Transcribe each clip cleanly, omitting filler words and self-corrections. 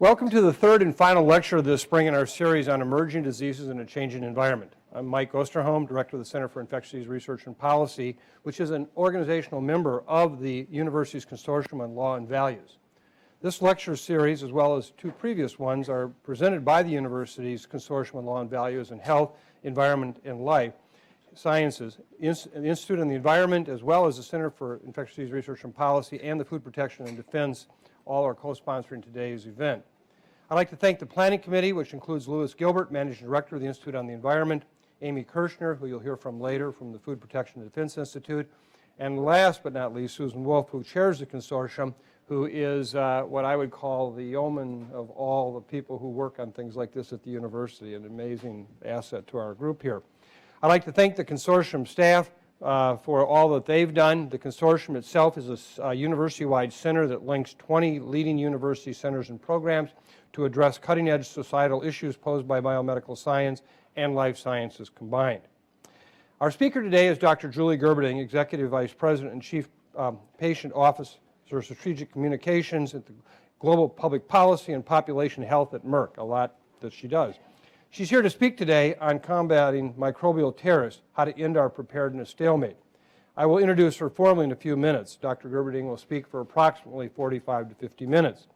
Welcome to the third and final lecture of this spring in our series on emerging diseases in a changing environment. I'm Mike Osterholm, Director of the Center for Infectious Disease Research and Policy, which is an organizational member of the University's Consortium on Law and Values. This lecture series, as well as two previous ones, are presented by the University's Consortium on Law and Values in Health, Environment, and Life Sciences, the Institute on the Environment, as well as the Center for Infectious Disease Research and Policy, and the Food Protection and Defense. All are co-sponsoring today's event. I'd like to thank the Planning Committee, which includes Louis Gilbert, Managing Director of the Institute on the Environment, Amy Kircher, who you'll hear from later from the Food Protection and Defense Institute, and last but not least, Susan Wolf, who chairs the consortium, who is what I would call the yeoman of all the people who work on things like this at the university, an amazing asset to our group here. I'd like to thank the consortium staff for all that they've done. The consortium itself is a university-wide center that links 20 leading university centers and programs to address cutting-edge societal issues posed by biomedical science and life sciences combined. Our speaker today is Dr. Julie Gerberding, Executive Vice President and Chief Patient Officer of Strategic Communications at the Global Public Policy and Population Health at Merck, a lot that she does. She's here to speak today on combating microbial terrorists, how to end our preparedness stalemate. I will introduce her formally in a few minutes. Dr. Gerberding will speak for approximately 45 to 50 minutes.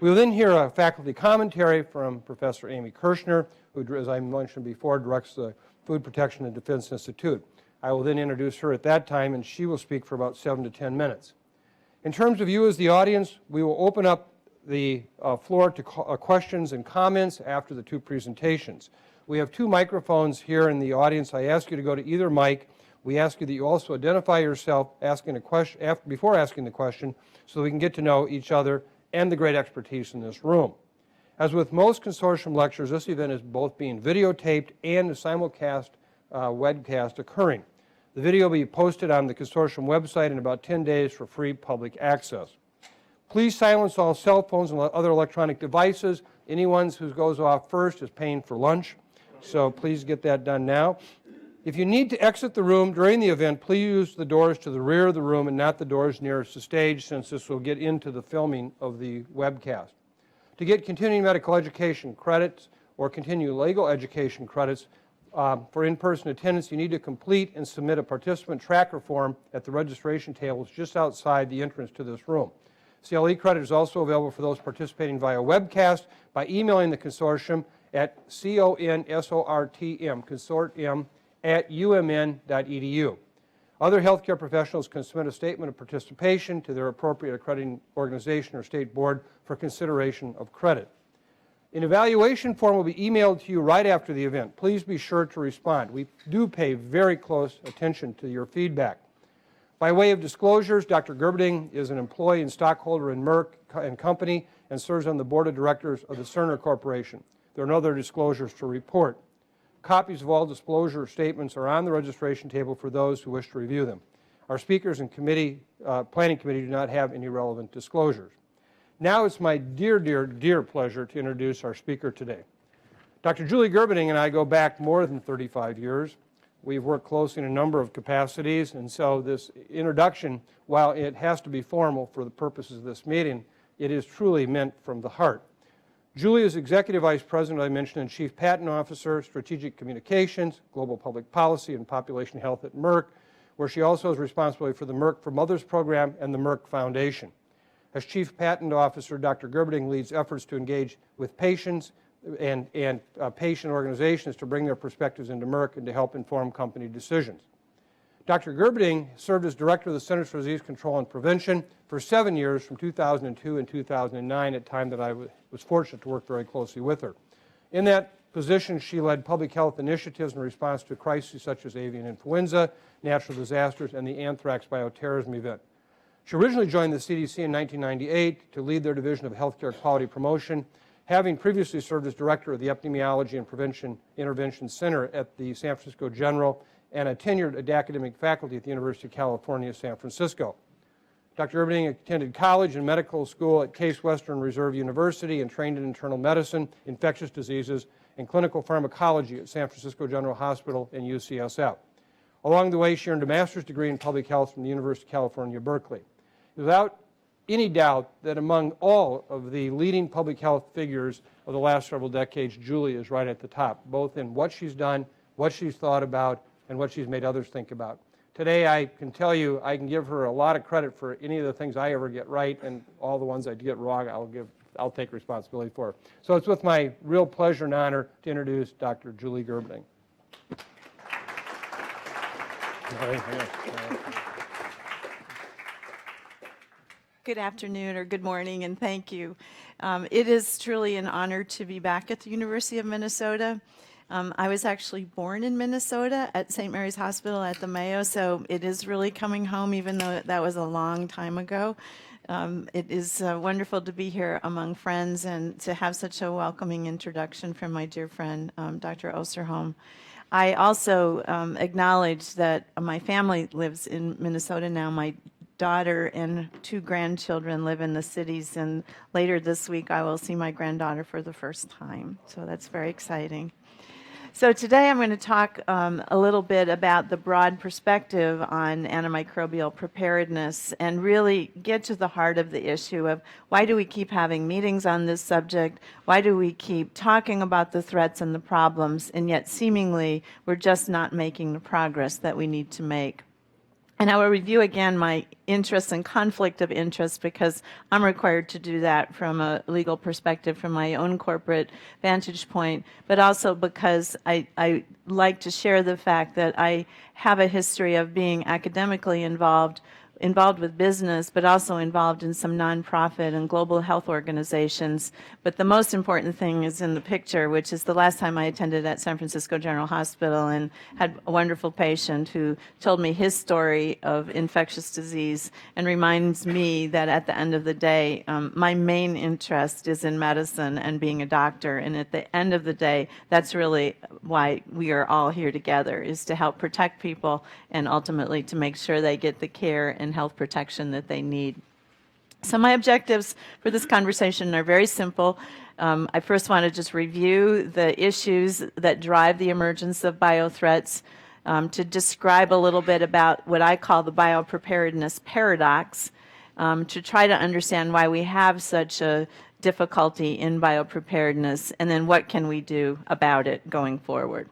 We will then hear a faculty commentary from Professor Amy Kircher, who, as I mentioned before, directs the Food Protection and Defense Institute. I will then introduce her at that time, and she will speak for about 7 to 10 minutes. In terms of you as the audience, we will open up the floor to questions and comments after the two presentations. We have two microphones here in the audience. I ask you to go to either mic. We ask you that you also identify yourself before asking the question so that we can get to know each other and the great expertise in this room. As with most consortium lectures, this event is both being videotaped and a simulcast webcast occurring. The video will be posted on the consortium website in about 10 days for free public access. Please silence all cell phones and other electronic devices. Anyone who goes off first is paying for lunch, so please get that done now. If you need to exit the room during the event, please use the doors to the rear of the room and not the doors nearest the stage, since this will get into the filming of the webcast. To get continuing medical education credits or continuing legal education credits for in-person attendance, you need to complete and submit a participant tracker form at the registration tables just outside the entrance to this room. CLE credit is also available for those participating via webcast by emailing the consortium at consortium@umn.edu. Other healthcare professionals can submit a statement of participation to their appropriate accrediting organization or state board for consideration of credit. An evaluation form will be emailed to you right after the event. Please be sure to respond. We do pay very close attention to your feedback. By way of disclosures, Dr. Gerberding is an employee and stockholder in Merck and Company and serves on the board of directors of the Cerner Corporation. There are no other disclosures to report. Copies of all disclosure statements are on the registration table for those who wish to review them. Our speakers and planning committee do not have any relevant disclosures. Now it's my dear, dear, dear pleasure to introduce our speaker today. Dr. Julie Gerberding and I go back more than 35 years. We've worked closely in a number of capacities, and so this introduction, while it has to be formal for the purposes of this meeting, it is truly meant from the heart. Julie is Executive Vice President, I mentioned, and Chief Patent Officer, Strategic Communications, Global Public Policy, and Population Health at Merck, where she also has responsibility for the Merck for Mothers program and the Merck Foundation. As Chief Patent Officer, Dr. Gerberding leads efforts to engage with patients and patient organizations to bring their perspectives into Merck and to help inform company decisions. Dr. Gerberding served as Director of the Centers for Disease Control and Prevention for 7 years from 2002 and 2009, at a time that I was fortunate to work very closely with her. In that position, she led public health initiatives in response to crises such as avian influenza, natural disasters, and the anthrax bioterrorism event. She originally joined the CDC in 1998 to lead their division of healthcare quality promotion, having previously served as director of the Epidemiology and Prevention Intervention Center at the San Francisco General and a tenured academic faculty at the University of California, San Francisco. Dr. Gerberding attended college and medical school at Case Western Reserve University and trained in internal medicine, infectious diseases, and clinical pharmacology at San Francisco General Hospital and UCSF. Along the way, she earned a master's degree in public health from the University of California, Berkeley. Without any doubt that among all of the leading public health figures of the last several decades, Julie is right at the top, both in what she's done, what she's thought about, and what she's made others think about. Today, I can tell you, I can give her a lot of credit for any of the things I ever get right, and all the ones I get wrong, I'll take responsibility for. So it's with my real pleasure and honor to introduce Dr. Julie Gerberding. Good afternoon or good morning, and thank you. It is truly an honor to be back at the University of Minnesota. I was actually born in Minnesota at St. Mary's Hospital at the Mayo, so it is really coming home, even though that was a long time ago. It is wonderful to be here among friends and to have such a welcoming introduction from my dear friend, Dr. Osterholm. I also acknowledge that my family lives in Minnesota now. My daughter and 2 grandchildren live in the cities, and later this week I will see my granddaughter for the first time. So that's very exciting. So today I'm going to talk a little bit about the broad perspective on antimicrobial preparedness and really get to the heart of the issue of why do we keep having meetings on this subject, why do we keep talking about the threats and the problems, and yet seemingly we're just not making the progress that we need to make. And I will review again my interest and conflict of interest because I'm required to do that from a legal perspective, from my own corporate vantage point, but also because I like to share the fact that I have a history of being academically involved with business, but also involved in some nonprofit and global health organizations. But the most important thing is in the picture, which is the last time I attended at San Francisco General Hospital and had a wonderful patient who told me his story of infectious disease and reminds me that at the end of the day, my main interest is in medicine and being a doctor. And at the end of the day, that's really why we are all here together, is to help protect people and ultimately to make sure they get the care and health protection that they need. So my objectives for this conversation are very simple. I first want to just review the issues that drive the emergence of biothreats, to describe a little bit about what I call the Biopreparedness Paradox, to try to understand why we have such a difficulty in biopreparedness, and then what can we do about it going forward.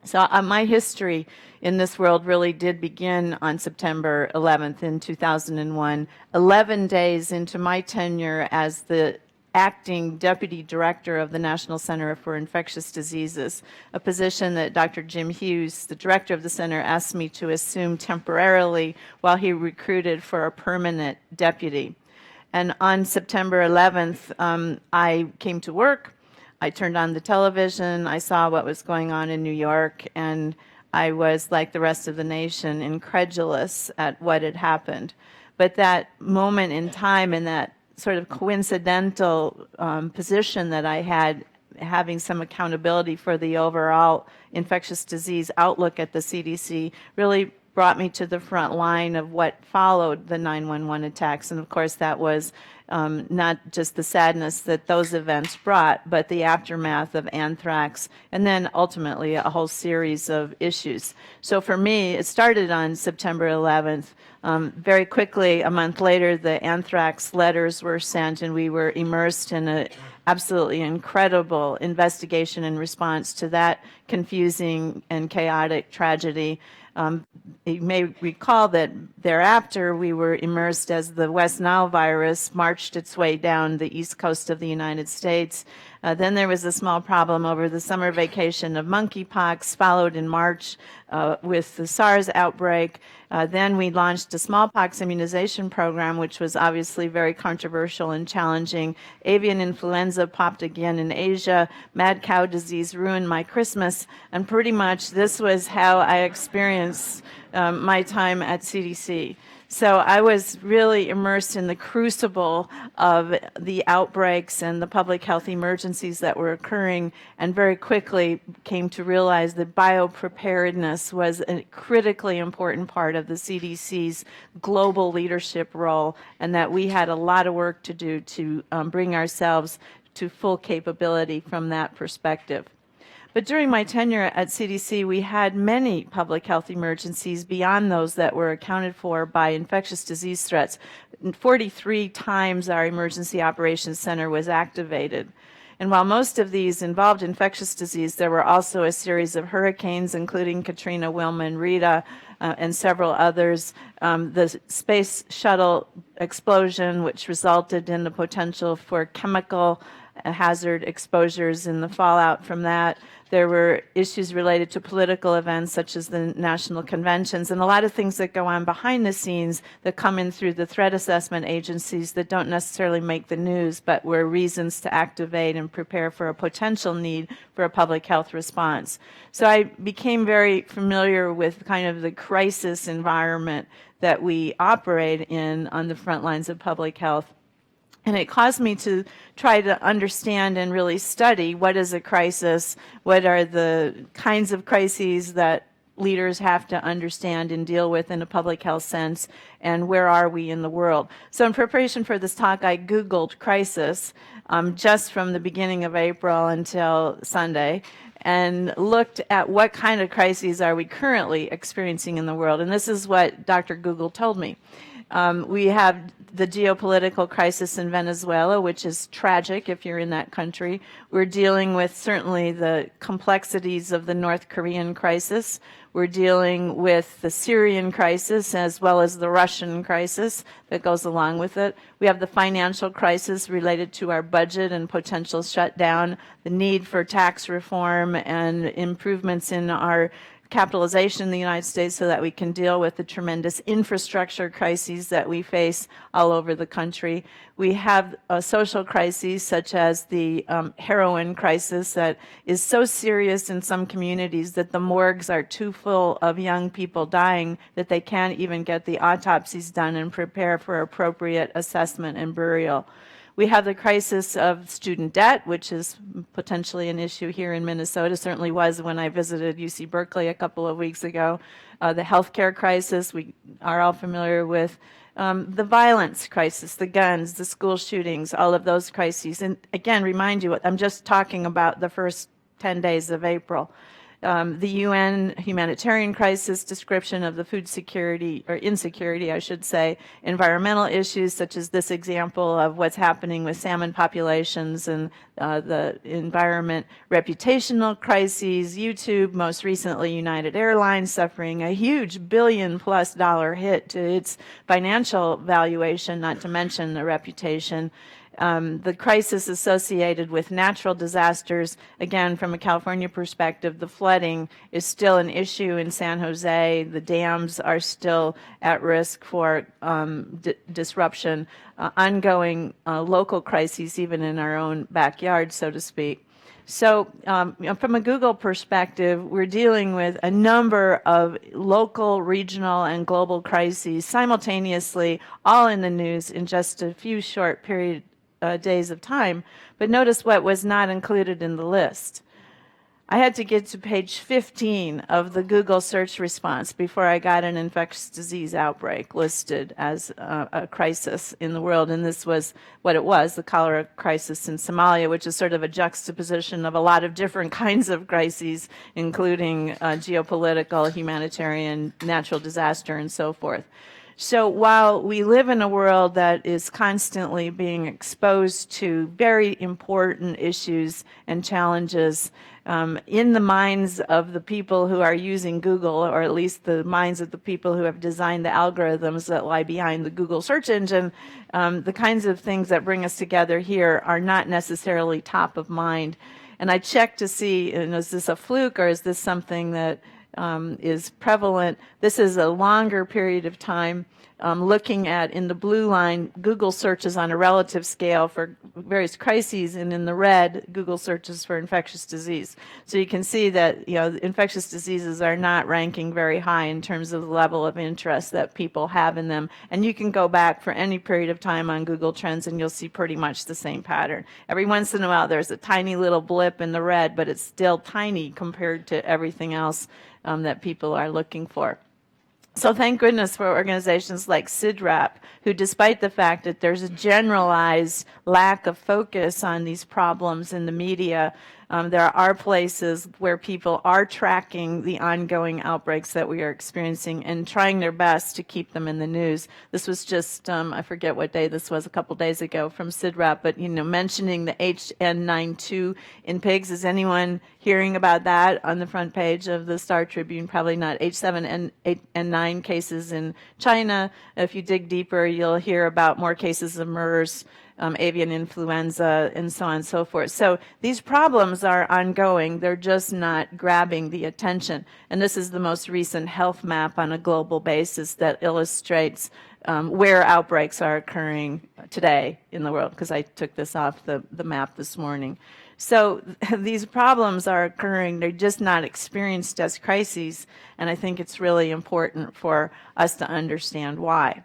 So my history in this world really did begin on September 11th in 2001, 11 days into my tenure as the acting deputy director of the National Center for Infectious Diseases, a position that Dr. Jim Hughes, the director of the center, asked me to assume temporarily while he recruited for a permanent deputy. And on September 11th, I came to work. I turned on the television, I saw what was going on in New York, and I was, like the rest of the nation, incredulous at what had happened. But that moment in time and that sort of coincidental position that I had, having some accountability for the overall infectious disease outlook at the CDC, really brought me to the front line of what followed the 9/11 attacks. And of course, that was not just the sadness that those events brought, but the aftermath of anthrax, and then ultimately a whole series of issues. So for me, it started on September 11th. Very quickly, a month later, the anthrax letters were sent, and we were immersed in an absolutely incredible investigation and response to that confusing and chaotic tragedy. You may recall that thereafter we were immersed as the West Nile virus marched its way down the east coast of the United States. Then there was a small problem over the summer vacation of monkeypox, followed in March with the SARS outbreak. Then we launched a smallpox immunization program, which was obviously very controversial and challenging. Avian influenza popped again in Asia. Mad cow disease ruined my Christmas. And pretty much this was how I experienced my time at CDC. So I was really immersed in the crucible of the outbreaks and the public health emergencies that were occurring, and very quickly came to realize that biopreparedness was a critically important part of the CDC's global leadership role, and that we had a lot of work to do to bring ourselves to full capability from that perspective. But during my tenure at CDC, we had many public health emergencies beyond those that were accounted for by infectious disease threats. 43 times our emergency operations center was activated. And while most of these involved infectious disease, there were also a series of hurricanes, including Katrina, Wilma, and Rita, and several others. The space shuttle explosion, which resulted in the potential for chemical hazard exposures and the fallout from that. There were issues related to political events such as the national conventions, and a lot of things that go on behind the scenes that come in through the threat assessment agencies that don't necessarily make the news, but were reasons to activate and prepare for a potential need for a public health response. So I became very familiar with kind of the crisis environment that we operate in on the front lines of public health. And it caused me to try to understand and really study what is a crisis, what are the kinds of crises that leaders have to understand and deal with in a public health sense, and where are we in the world. So in preparation for this talk, I Googled crisis just from the beginning of April until Sunday, and looked at what kind of crises are we currently experiencing in the world. And this is what Dr. Google told me. We have the geopolitical crisis in Venezuela, which is tragic if you're in that country. We're dealing with certainly the complexities of the North Korean crisis. We're dealing with the Syrian crisis as well as the Russian crisis that goes along with it. We have the financial crisis related to our budget and potential shutdown, the need for tax reform and improvements in our capitalization in the United States so that we can deal with the tremendous infrastructure crises that we face all over the country. We have social crises such as the heroin crisis that is so serious in some communities that the morgues are too full of young people dying that they can't even get the autopsies done and prepare for appropriate assessment and burial. We have the crisis of student debt, which is potentially an issue here in Minnesota, certainly was when I visited UC Berkeley a couple of weeks ago. The healthcare crisis, we are all familiar with. The violence crisis, the guns, the school shootings, all of those crises. And again, remind you, I'm just talking about the first 10 days of April. The UN humanitarian crisis description of the food security, or insecurity, I should say, environmental issues such as this example of what's happening with salmon populations and the environment, reputational crises, YouTube, most recently United Airlines suffering a huge $1 billion+ hit to its financial valuation, not to mention the reputation. The crisis associated with natural disasters, again, from a California perspective, the flooding is still an issue in San Jose. The dams are still at risk for disruption, ongoing local crises, even in our own backyard, so to speak. So from a Google perspective, we're dealing with a number of local, regional, and global crises simultaneously, all in the news in just a few short days of time. But notice what was not included in the list. I had to get to page 15 of the Google search response before I got an infectious disease outbreak listed as a crisis in the world. And this was what it was, the cholera crisis in Somalia, which is sort of a juxtaposition of a lot of different kinds of crises, including geopolitical, humanitarian, natural disaster, and so forth. So while we live in a world that is constantly being exposed to very important issues and challenges, in the minds of the people who are using Google, or at least the minds of the people who have designed the algorithms that lie behind the Google search engine, the kinds of things that bring us together here are not necessarily top of mind. And I checked to see, is this a fluke or is this something that is prevalent? This is a longer period of time. Looking at, in the blue line, Google searches on a relative scale for various crises, and in the red, Google searches for infectious disease. So you can see that infectious diseases are not ranking very high in terms of the level of interest that people have in them. And you can go back for any period of time on Google Trends and you'll see pretty much the same pattern. Every once in a while there's a tiny little blip in the red, but it's still tiny compared to everything else that people are looking for. So thank goodness for organizations like CIDRAP, who, despite the fact that there's a generalized lack of focus on these problems in the media, there are places where people are tracking the ongoing outbreaks that we are experiencing and trying their best to keep them in the news. This was just, I forget what day this was, a couple days ago from CIDRAP, but mentioning the HN92 in pigs. Is anyone hearing about that on the front page of the Star Tribune? Probably not. H7N9 cases in China. If you dig deeper, you'll hear about more cases of MERS, avian influenza, and so on and so forth. So these problems are ongoing. They're just not grabbing the attention. And this is the most recent health map on a global basis that illustrates where outbreaks are occurring today in the world, because I took this off the map this morning. So these problems are occurring. They're just not experienced as crises, and I think it's really important for us to understand why.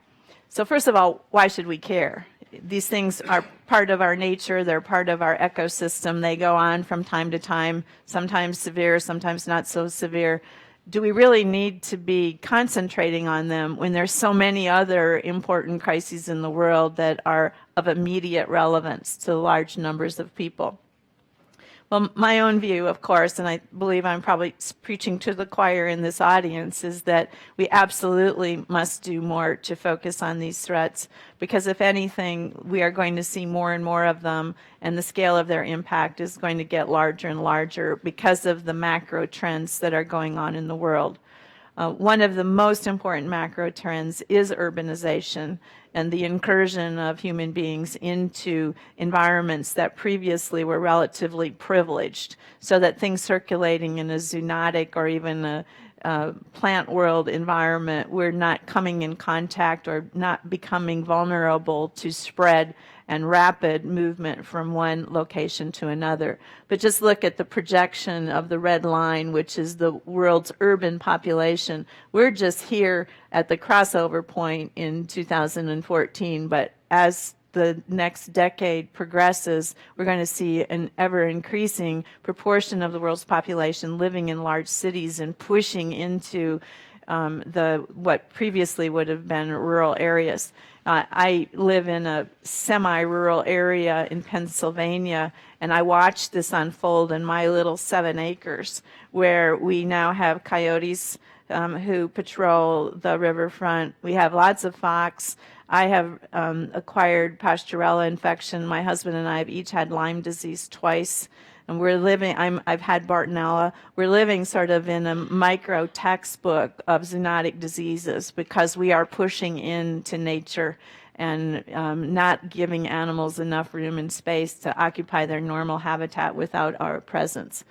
So first of all, why should we care? These things are part of our nature. They're part of our ecosystem. They go on from time to time, sometimes severe, sometimes not so severe. Do we really need to be concentrating on them when there's so many other important crises in the world that are of immediate relevance to large numbers of people? Well, my own view, of course, and I believe I'm probably preaching to the choir in this audience, is that we absolutely must do more to focus on these threats, because if anything, we are going to see more and more of them, and the scale of their impact is going to get larger and larger because of the macro trends that are going on in the world. One of the most important macro trends is urbanization and the incursion of human beings into environments that previously were relatively privileged, so that things circulating in a zoonotic or even a plant world environment, we're not coming in contact or not becoming vulnerable to spread and rapid movement from one location to another. But just look at the projection of the red line, which is the world's urban population. We're just here at the crossover point in 2014, but as the next decade progresses, we're going to see an ever-increasing proportion of the world's population living in large cities and pushing into what previously would have been rural areas. I live in a semi-rural area in Pennsylvania, and I watched this unfold in my little 7 acres, where we now have coyotes who patrol the riverfront. We have lots of fox. I have acquired Pasteurella infection. My husband and I have each had Lyme disease twice. And we're living, I've had Bartonella. We're living sort of in a micro textbook of zoonotic diseases, because we are pushing into nature and not giving animals enough room and space to occupy their normal habitat without our presence.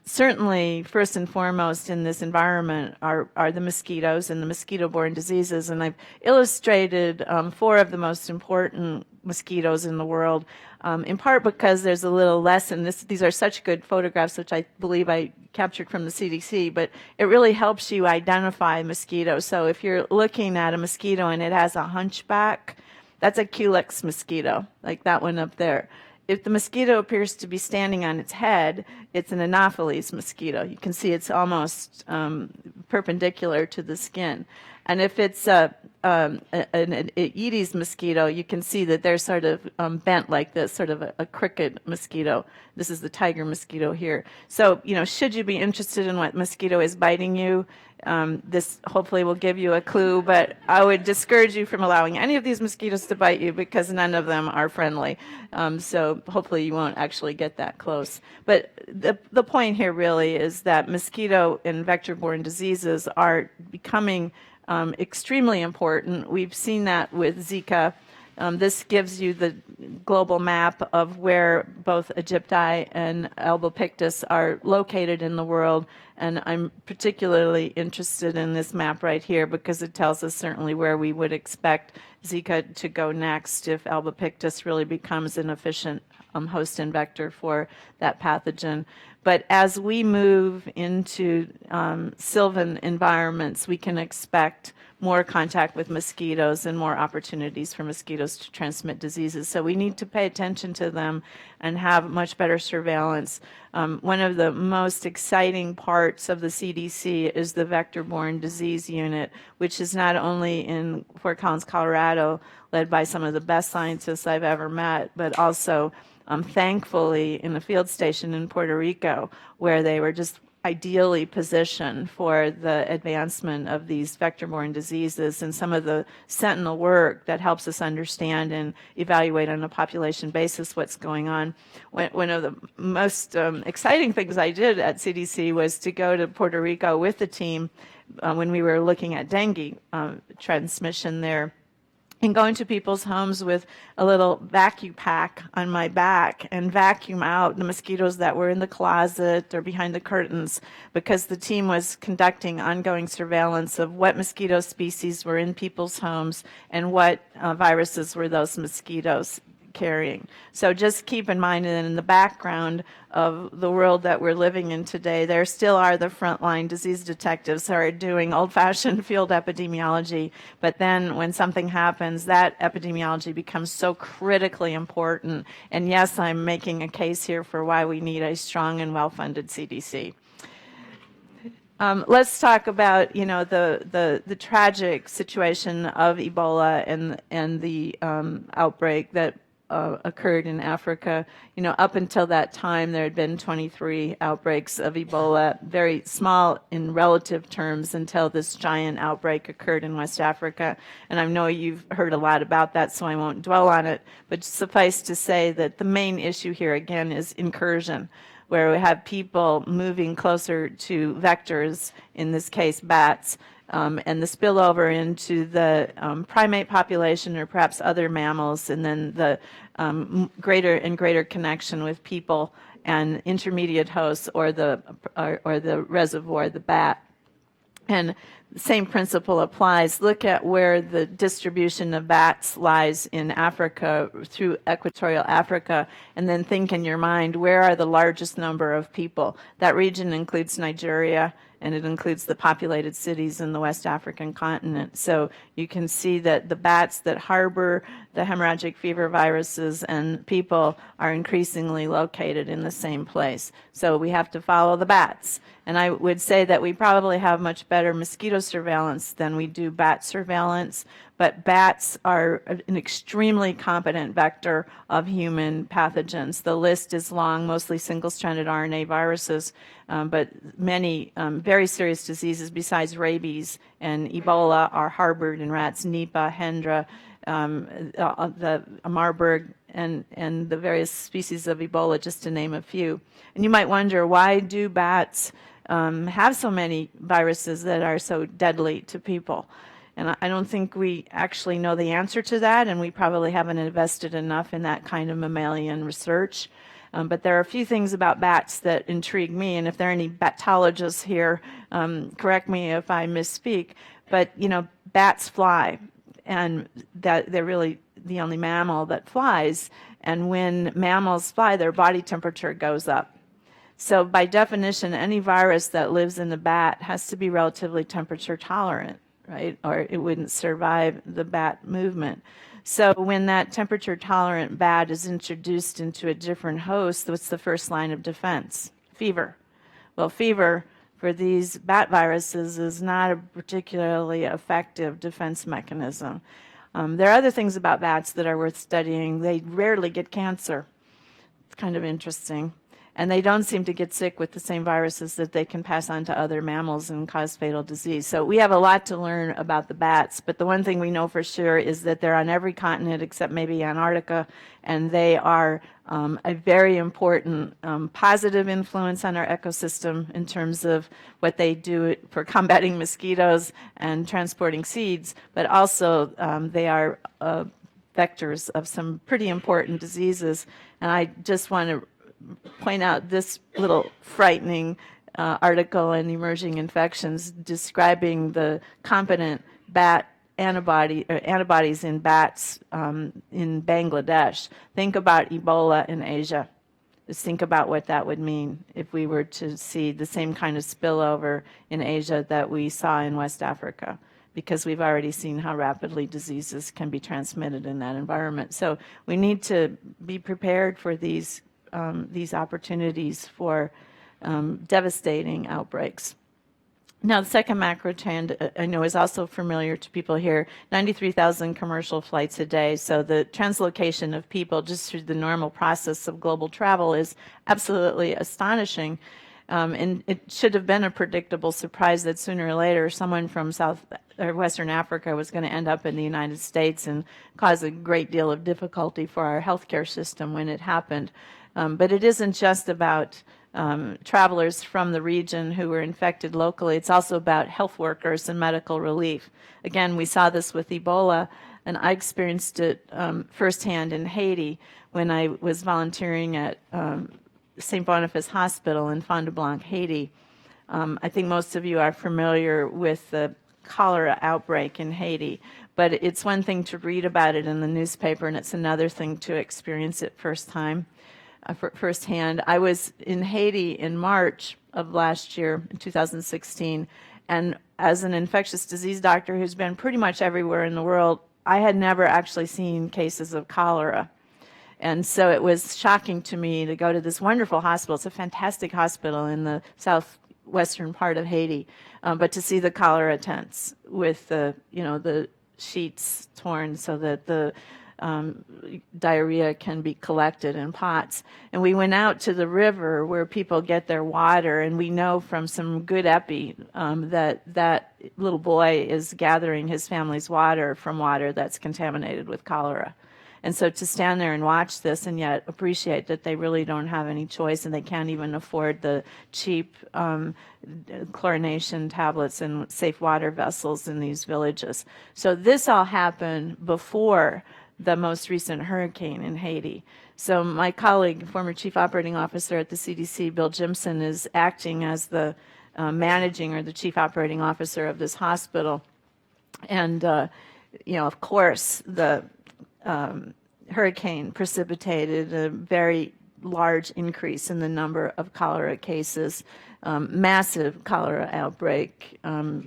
Certainly, first and foremost in this environment are the mosquitoes and the mosquito-borne diseases. And I've illustrated 4 of the most important mosquitoes in the world, in part because there's a little lesson. These are such good photographs, which I believe I captured from the CDC, but it really helps you identify mosquitoes. So if you're looking at a mosquito and it has a hunchback, that's a Culex mosquito, like that one up there. If the mosquito appears to be standing on its head, it's an Anopheles mosquito. You can see it's almost perpendicular to the skin. And if it's an Aedes mosquito, you can see that they're sort of bent like this, sort of a crooked mosquito. This is the tiger mosquito here. So, should you be interested in what mosquito is biting you, this hopefully will give you a clue, but I would discourage you from allowing any of these mosquitoes to bite you, because none of them are friendly. So hopefully you won't actually get that close. But the point here really is that mosquito and vector-borne diseases are becoming extremely important. We've seen that with Zika. This gives you the global map of where both Aegypti and Albopictus are located in the world, and I'm particularly interested in this map right here because it tells us certainly where we would expect Zika to go next if Albopictus really becomes an efficient host and vector for that pathogen. But as we move into sylvan environments, we can expect more contact with mosquitoes and more opportunities for mosquitoes to transmit diseases. So we need to pay attention to them and have much better surveillance. One of the most exciting parts of the CDC is the vector-borne disease unit, which is not only in Fort Collins, Colorado, led by some of the best scientists I've ever met, but also thankfully in a field station in Puerto Rico, where they were just ideally positioned for the advancement of these vector-borne diseases and some of the sentinel work that helps us understand and evaluate on a population basis what's going on. One of the most exciting things I did at CDC was to go to Puerto Rico with the team when we were looking at dengue transmission there, and go into people's homes with a little vacuum pack on my back and vacuum out the mosquitoes that were in the closet or behind the curtains, because the team was conducting ongoing surveillance of what mosquito species were in people's homes and what viruses were those mosquitoes carrying. So just keep in mind that in the background of the world that we're living in today, there still are the frontline disease detectives who are doing old-fashioned field epidemiology, but then when something happens, that epidemiology becomes so critically important. And yes, I'm making a case here for why we need a strong and well-funded CDC. Let's talk about, the tragic situation of Ebola and the outbreak that occurred in Africa. Up until that time, there had been 23 outbreaks of Ebola, very small in relative terms, until this giant outbreak occurred in West Africa. And I know you've heard a lot about that, so I won't dwell on it. But suffice to say that the main issue here, again, is incursion, where we have people moving closer to vectors, in this case bats, and the spillover into the primate population or perhaps other mammals, and then the greater and greater connection with people and intermediate hosts or the reservoir, the bat. And the same principle applies. Look at where the distribution of bats lies in Africa, through equatorial Africa, and then think in your mind, where are the largest number of people? That region includes Nigeria, and it includes the populated cities in the West African continent. So you can see that the bats that harbor the hemorrhagic fever viruses and people are increasingly located in the same place. So we have to follow the bats. And I would say that we probably have much better mosquito surveillance than we do bat surveillance, but bats are an extremely competent vector of human pathogens. The list is long, mostly single-stranded RNA viruses, but many very serious diseases besides rabies and Ebola are harbored in rats: Nipah, Hendra, the Marburg, and the various species of Ebola, just to name a few. And you might wonder, why do bats have so many viruses that are so deadly to people? And I don't think we actually know the answer to that, and we probably haven't invested enough in that kind of mammalian research. But there are a few things about bats that intrigue me, and if there are any batologists here, correct me if I misspeak. But, bats fly, and that they're really the only mammal that flies. And when mammals fly, their body temperature goes up. So by definition, any virus that lives in the bat has to be relatively temperature tolerant, right? Or it wouldn't survive the bat movement. So when that temperature tolerant bat is introduced into a different host, what's the first line of defense? Fever. Well, fever for these bat viruses is not a particularly effective defense mechanism. There are other things about bats that are worth studying. They rarely get cancer. It's kind of interesting. And they don't seem to get sick with the same viruses that they can pass on to other mammals and cause fatal disease. So we have a lot to learn about the bats, but the one thing we know for sure is that they're on every continent except maybe Antarctica, and they are a very important positive influence on our ecosystem in terms of what they do for combating mosquitoes and transporting seeds, but also they are vectors of some pretty important diseases. And I just want to point out this little frightening article in Emerging Infections describing the competent bat antibodies in bats in Bangladesh. Think about Ebola in Asia. Just think about what that would mean if we were to see the same kind of spillover in Asia that we saw in West Africa, because we've already seen how rapidly diseases can be transmitted in that environment. So we need to be prepared for these opportunities for devastating outbreaks. Now, the second macro trend I know is also familiar to people here, 93,000 commercial flights a day. So the translocation of people just through the normal process of global travel is absolutely astonishing. And it should have been a predictable surprise that sooner or later someone from South or Western Africa was going to end up in the United States and cause a great deal of difficulty for our healthcare system when it happened. But it isn't just about travelers from the region who were infected locally. It's also about health workers and medical relief. Again, we saw this with Ebola, and I experienced it firsthand in Haiti when I was volunteering at St. Boniface Hospital in Fond du Blanc, Haiti. I think most of you are familiar with the cholera outbreak in Haiti, but it's one thing to read about it in the newspaper, and it's another thing to experience it firsthand. I was in Haiti in March of last year, in 2016, and as an infectious disease doctor who's been pretty much everywhere in the world, I had never actually seen cases of cholera. And so it was shocking to me to go to this wonderful hospital. It's a fantastic hospital in the southwestern part of Haiti, but to see the cholera tents with the sheets torn so that the diarrhea can be collected in pots. And we went out to the river where people get their water, and we know from some good epi that little boy is gathering his family's water from water that's contaminated with cholera. And so to stand there and watch this and yet appreciate that they really don't have any choice and they can't even afford the cheap chlorination tablets and safe water vessels in these villages. So this all happened before the most recent hurricane in Haiti. So my colleague, former chief operating officer at the CDC, Bill Jimson, is acting as the managing or the chief operating officer of this hospital. And, of course, the hurricane precipitated a very large increase in the number of cholera cases, massive cholera outbreak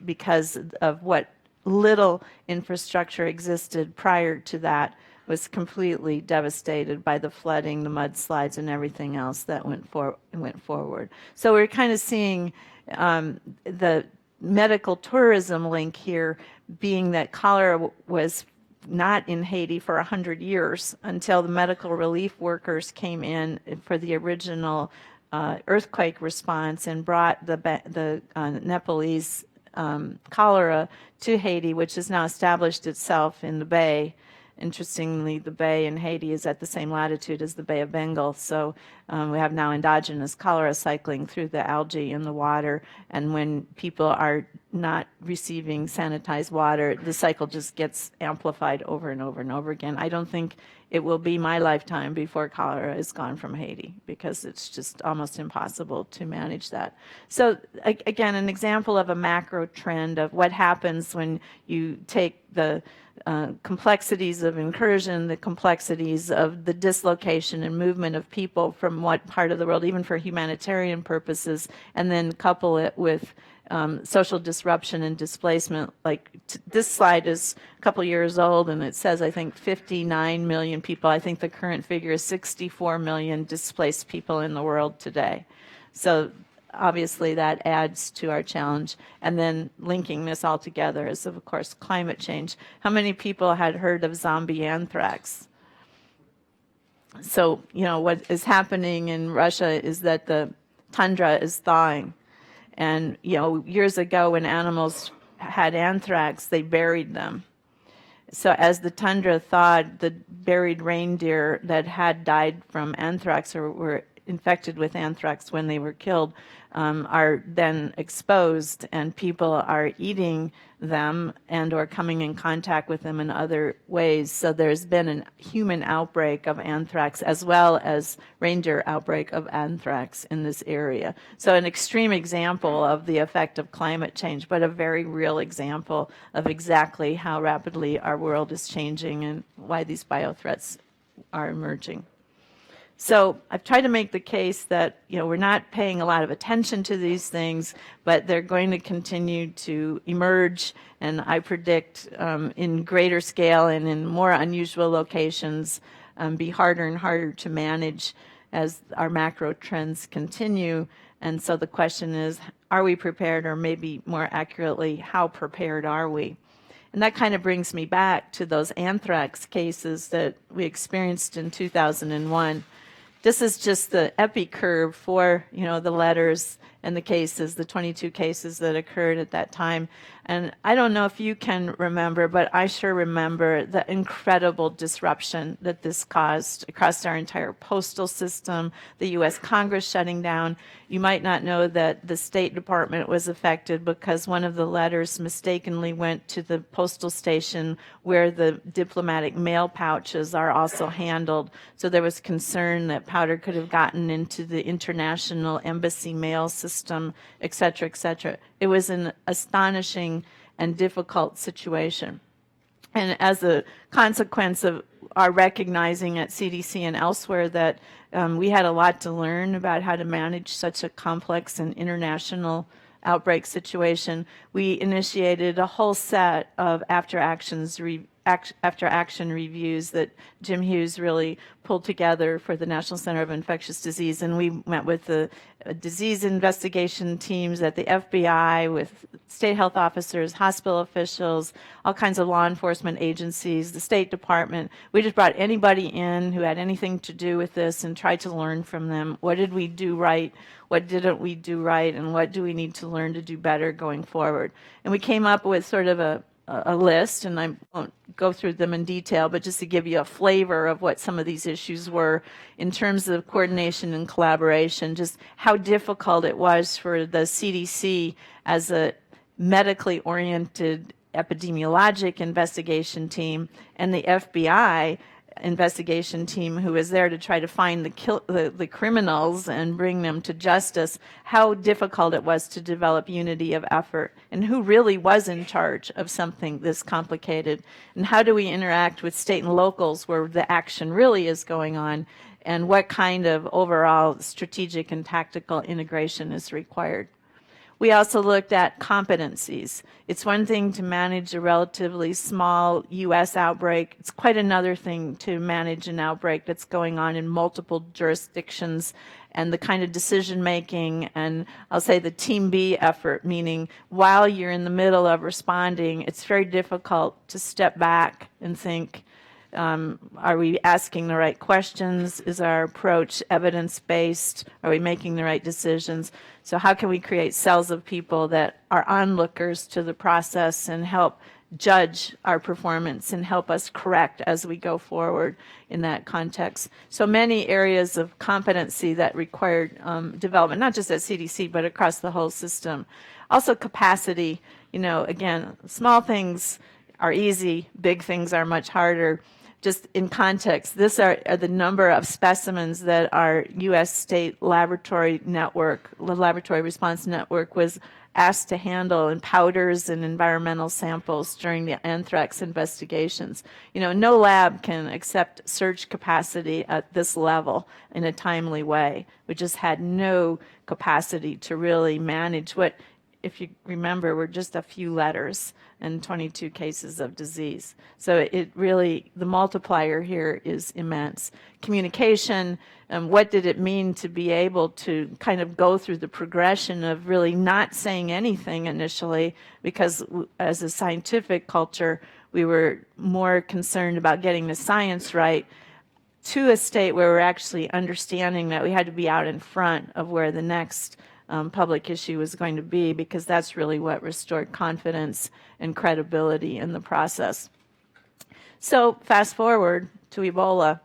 because of what little infrastructure existed prior to that was completely devastated by the flooding, the mudslides, and everything else that went forward. So we're kind of seeing the medical tourism link here being that cholera was not in Haiti for 100 years until the medical relief workers came in for the original earthquake response and brought the Nepalese cholera to Haiti, which has now established itself in the bay. Interestingly, the bay in Haiti is at the same latitude as the Bay of Bengal, so we have now endogenous cholera cycling through the algae in the water, and when people are not receiving sanitized water, the cycle just gets amplified over and over and over again. I don't think it will be my lifetime before cholera is gone from Haiti because it's just almost impossible to manage that. So again, an example of a macro trend of what happens when you take the complexities of incursion, the complexities of the dislocation and movement of people from what part of the world, even for humanitarian purposes, and then couple it with social disruption and displacement. Like this slide is a couple years old, and it says, I think, 59 million people. I think the current figure is 64 million displaced people in the world today. So obviously that adds to our challenge. And then linking this all together is, of course, climate change. How many people had heard of zombie anthrax? So, what is happening in Russia is that the tundra is thawing. And, years ago when animals had anthrax, they buried them. So as the tundra thawed, the buried reindeer that had died from anthrax or were infected with anthrax when they were killed are then exposed, and people are eating them and or coming in contact with them in other ways. So there's been a human outbreak of anthrax as well as reindeer outbreak of anthrax in this area. So an extreme example of the effect of climate change, but a very real example of exactly how rapidly our world is changing and why these biothreats are emerging. So I've tried to make the case that, we're not paying a lot of attention to these things, but they're going to continue to emerge, and I predict in greater scale and in more unusual locations, be harder and harder to manage. as our macro trends continue. And so the question is, are we prepared, or maybe more accurately, how prepared are we? And that kind of brings me back to those anthrax cases that we experienced in 2001. This is just the epi curve for, the letters and the cases, the 22 cases that occurred at that time. And I don't know if you can remember, but I sure remember the incredible disruption that this caused across our entire postal system, the U.S. Congress shutting down. You might not know that the State Department was affected because one of the letters mistakenly went to the postal station where the diplomatic mail pouches are also handled. So there was concern that powder could have gotten into the international embassy mail system, et cetera, et cetera. It was an astonishing and difficult situation. And as a consequence of our recognizing at CDC and elsewhere that we had a lot to learn about how to manage such a complex and international outbreak situation, we initiated a whole set of after-action reviews that Jim Hughes really pulled together for the National Center of Infectious Disease. And we went with the disease investigation teams at the FBI, with state health officers, hospital officials, all kinds of law enforcement agencies, the State Department. We just brought anybody in who had anything to do with this and tried to learn from them. What did we do right? What didn't we do right? And what do we need to learn to do better going forward? And we came up with sort of a list, and I won't go through them in detail, but just to give you a flavor of what some of these issues were in terms of coordination and collaboration, just how difficult it was for the CDC as a medically oriented epidemiologic investigation team and the FBI investigation team who was there to try to find the criminals and bring them to justice, how difficult it was to develop unity of effort, and who really was in charge of something this complicated, and how do we interact with state and locals where the action really is going on, and what kind of overall strategic and tactical integration is required. We also looked at competencies. It's one thing to manage a relatively small U.S. outbreak. It's quite another thing to manage an outbreak that's going on in multiple jurisdictions, and the kind of decision making, and I'll say the Team B effort, meaning while you're in the middle of responding, it's very difficult to step back and think, are we asking the right questions? Is our approach evidence-based? Are we making the right decisions? So how can we create cells of people that are onlookers to the process and help judge our performance and help us correct as we go forward in that context? So many areas of competency that required development, not just at CDC, but across the whole system. Also capacity, again, small things are easy, big things are much harder. Just in context, this are the number of specimens that our U.S. state laboratory network, the Laboratory Response Network, was asked to handle in powders and environmental samples during the anthrax investigations. No lab can accept surge capacity at this level in a timely way. We just had no capacity to really manage what, if you remember, were just a few letters and 22 cases of disease. So it really, the multiplier here is immense. Communication, what did it mean to be able to kind of go through the progression of really not saying anything initially, because as a scientific culture, we were more concerned about getting the science right, to a state where we're actually understanding that we had to be out in front of where the next public issue was going to be, because that's really what restored confidence and credibility in the process. So fast forward to Ebola.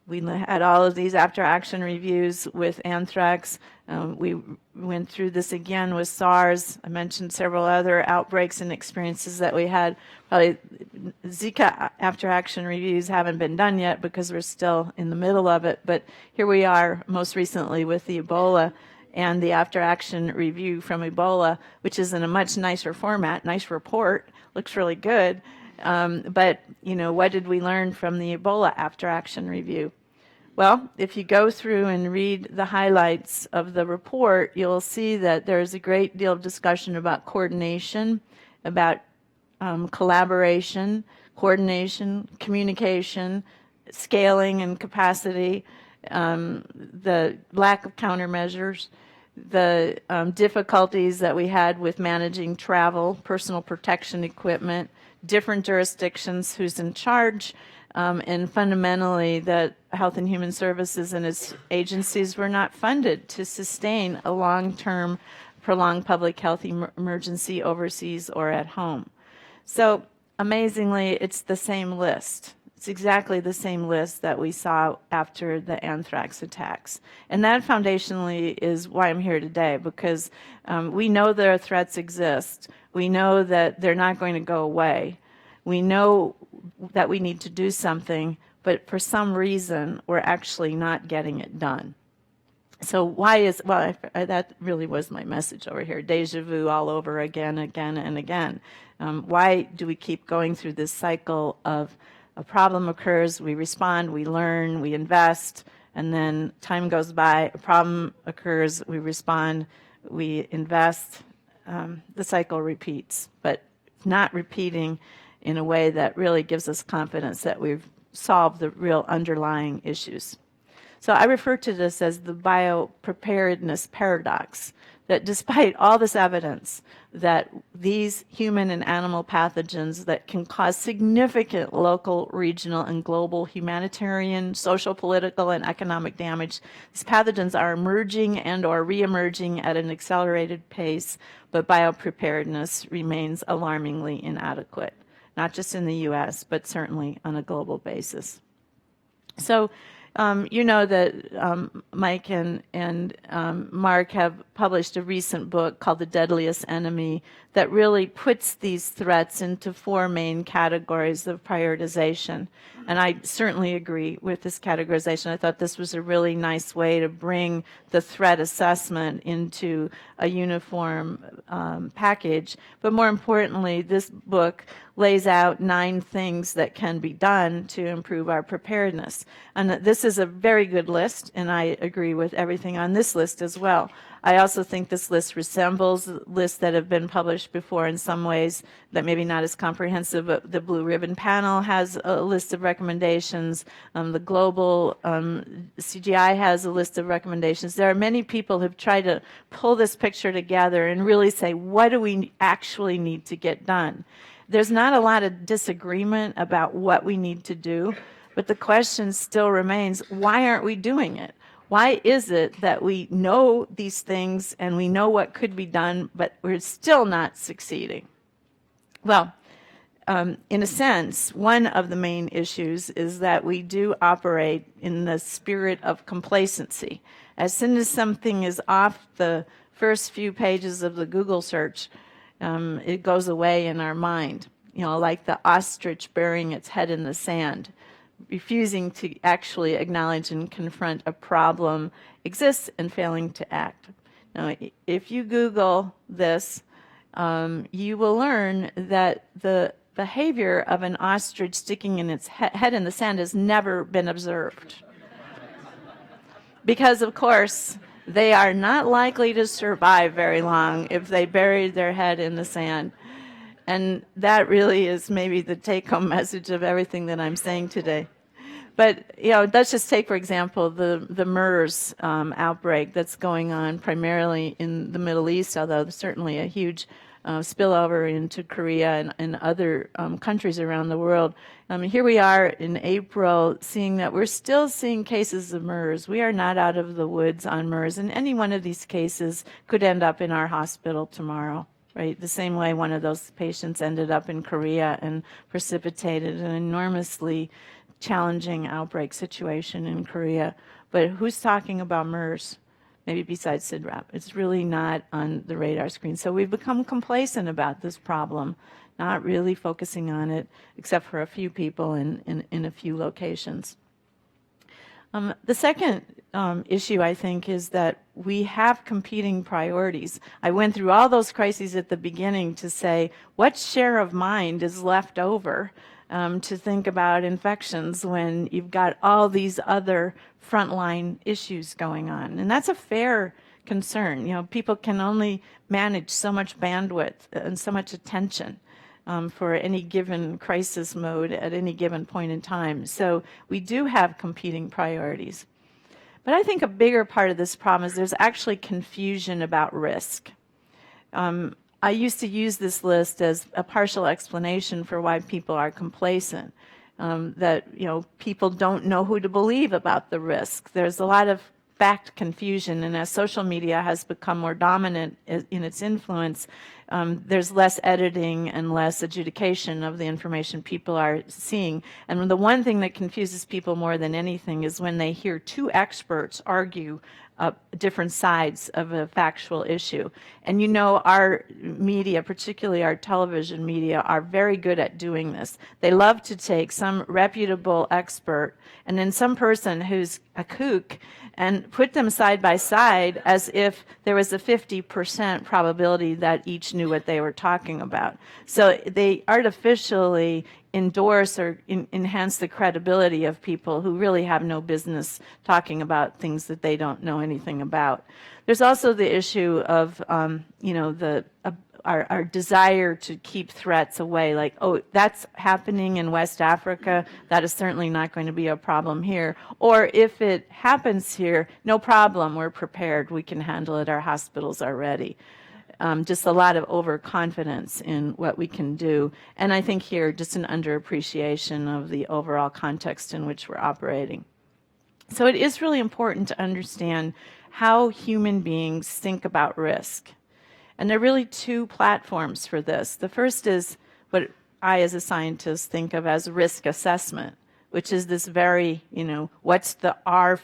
We had all of these after-action reviews with anthrax. We went through this again with SARS. I mentioned several other outbreaks and experiences that we had. Probably Zika after-action reviews haven't been done yet because we're still in the middle of it. But here we are most recently with the Ebola and the after-action review from Ebola, which is in a much nicer format, nice report, looks really good. But, what did we learn from the Ebola after-action review? Well, if you go through and read the highlights of the report, you'll see that there's a great deal of discussion about coordination, about collaboration, coordination, communication, scaling and capacity, the lack of countermeasures, the difficulties that we had with managing travel, personal protection equipment, different jurisdictions, who's in charge, and fundamentally that Health and Human Services and its agencies were not funded to sustain a long-term, prolonged public health emergency overseas or at home. So amazingly, it's the same list. It's exactly the same list that we saw after the anthrax attacks. And that foundationally is why I'm here today, because we know their threats exist. We know that they're not going to go away. We know that we need to do something, but for some reason, we're actually not getting it done. So why is, well, that really was my message over here, déjà vu all over again, and again. Why do we keep going through this cycle of a problem occurs, we respond, we learn, we invest, and then time goes by, a problem occurs, we respond, we invest, the cycle repeats, but not repeating in a way that really gives us confidence that we've solved the real underlying issues. So I refer to this as the Biopreparedness Paradox, that despite all this evidence that these human and animal pathogens that can cause significant local, regional, and global humanitarian, social, political, and economic damage, these pathogens are emerging and or re-emerging at an accelerated pace, but biopreparedness remains alarmingly inadequate, not just in the U.S., but certainly on a global basis. So you know that Mike and Mark have published a recent book called The Deadliest Enemy that really puts these threats into four main categories of prioritization. And I certainly agree with this categorization. I thought this was a really nice way to bring the threat assessment into a uniform package. But more importantly, this book lays out 9 things that can be done to improve our preparedness. And this is a very good list, and I agree with everything on this list as well. I also think this list resembles lists that have been published before in some ways that maybe not as comprehensive, but the Blue Ribbon Panel has a list of recommendations. The global CGI has a list of recommendations. There are many people who've tried to pull this picture together and really say, what do we actually need to get done? There's not a lot of disagreement about what we need to do, but the question still remains, why aren't we doing it? Why is it that we know these things and we know what could be done, but we're still not succeeding? Well, in a sense, one of the main issues is that we do operate in the spirit of complacency. As soon as something is off the first few pages of the Google search, it goes away in our mind, you know, like the ostrich burying its head in the sand, refusing to actually acknowledge and confront a problem exists and failing to act. Now, if you Google this, you will learn that the behavior of an ostrich sticking in its head in the sand has never been observed. Because, of course, they are not likely to survive very long if they bury their head in the sand. And that really is maybe the take-home message of everything that I'm saying today. But, you know, let's just take, for example, the MERS outbreak that's going on primarily in the Middle East, although there's certainly a huge spillover into Korea and other countries around the world. Here we are in April seeing that we're still seeing cases of MERS. We are not out of the woods on MERS, and any one of these cases could end up in our hospital tomorrow. Right, the same way one of those patients ended up in Korea and precipitated an enormously challenging outbreak situation in Korea. But who's talking about MERS? Maybe besides CIDRAP. It's really not on the radar screen. So we've become complacent about this problem, not really focusing on it, except for a few people in a few locations. The second issue, I think, is that we have competing priorities. I went through all those crises at the beginning to say, what share of mind is left over to think about infections when you've got all these other frontline issues going on? And that's a fair concern. You know, people can only manage so much bandwidth and so much attention for any given crisis mode at any given point in time. So we do have competing priorities. But I think a bigger part of this problem is there's actually confusion about risk. I used to use this list as a partial explanation for why people are complacent. That people don't know who to believe about the risk. There's a lot of fact confusion, and as social media has become more dominant in its influence, there's less editing and less adjudication of the information people are seeing. And the one thing that confuses people more than anything is when they hear two experts argue different sides of a factual issue. And our media, particularly our television media, are very good at doing this. They love to take some reputable expert and then some person who's a kook and put them side by side as if there was a 50% probability that each knew what they were talking about. So they artificially endorse or enhance the credibility of people who really have no business talking about things that they don't know anything about. There's also the issue of, our desire to keep threats away, like, oh, that's happening in West Africa, that is certainly not going to be a problem here. Or if it happens here, no problem, we're prepared, we can handle it, our hospitals are ready. Just a lot of overconfidence in what we can do. And I think here, just an underappreciation of the overall context in which we're operating. So it is really important to understand how human beings think about risk. And there are really two platforms for this. The first is what I, as a scientist, think of as risk assessment, which is this very, what's the R,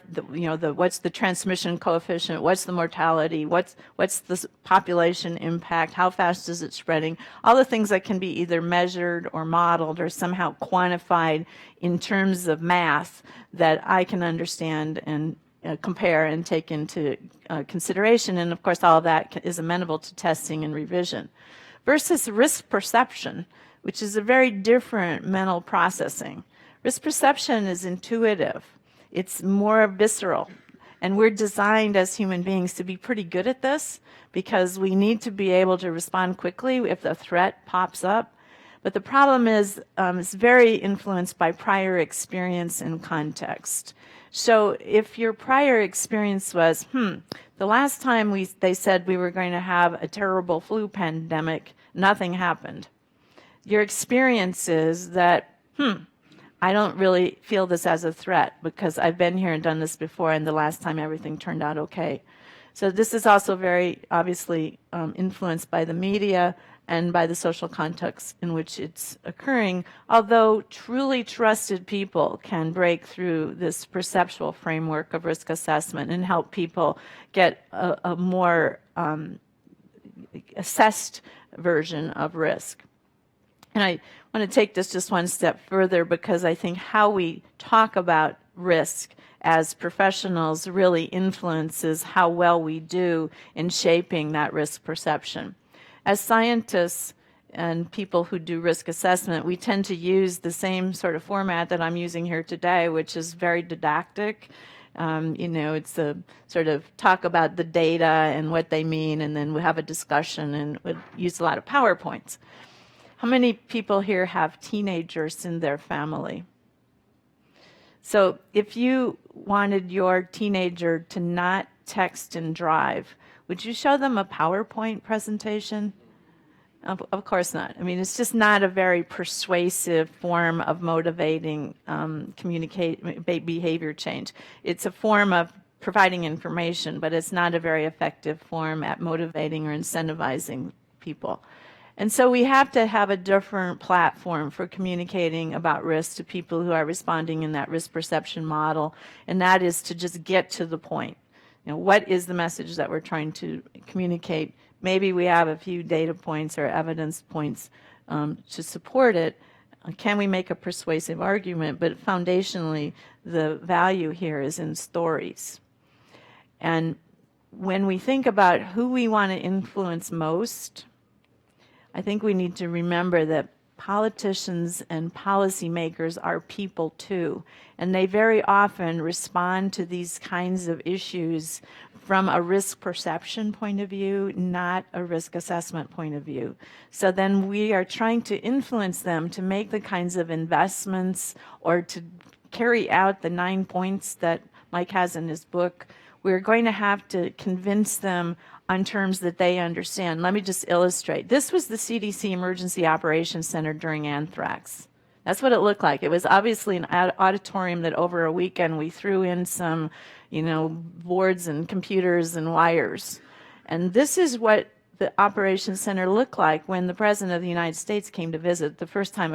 what's the transmission coefficient, what's the mortality, what's the population impact, how fast is it spreading, all the things that can be either measured or modeled or somehow quantified in terms of math that I can understand and compare and take into consideration. And of course, all of that is amenable to testing and revision. Versus risk perception, which is a very different mental processing. Risk perception is intuitive. It's more visceral. And we're designed as human beings to be pretty good at this because we need to be able to respond quickly if the threat pops up. But the problem is it's very influenced by prior experience and context. So if your prior experience was, the last time they said we were going to have a terrible flu pandemic, nothing happened. Your experience is that, I don't really feel this as a threat because I've been here and done this before, and the last time everything turned out okay. So this is also very obviously influenced by the media and by the social context in which it's occurring, although truly trusted people can break through this perceptual framework of risk assessment and help people get a more assessed version of risk. And I want to take this just one step further because I think how we talk about risk as professionals really influences how well we do in shaping that risk perception. As scientists and people who do risk assessment, we tend to use the same sort of format that I'm using here today, which is very didactic. It's a sort of talk about the data and what they mean, and then we have a discussion and we use a lot of PowerPoints. How many people here have teenagers in their family? So if you wanted your teenager to not text and drive, would you show them a PowerPoint presentation? Of course not. I mean, it's just not a very persuasive form of motivating behavior change. It's a form of providing information, but it's not a very effective form at motivating or incentivizing people. And so we have to have a different platform for communicating about risk to people who are responding in that risk perception model, and that is to just get to the point. What is the message that we're trying to communicate? Maybe we have a few data points or evidence points to support it. Can we make a persuasive argument? But foundationally, the value here is in stories. And when we think about who we want to influence most, I think we need to remember that politicians and policymakers are people too, and they very often respond to these kinds of issues from a risk perception point of view, not a risk assessment point of view. So then we are trying to influence them to make the kinds of investments or to carry out the 9 points that Mike has in his book, we're going to have to convince them on terms that they understand. Let me just illustrate. This was the CDC Emergency Operations Center during anthrax. That's what it looked like. It was obviously an auditorium that over a weekend we threw in some, boards and computers and wires. And this is what the Operations Center looked like when the President of the United States came to visit, the first time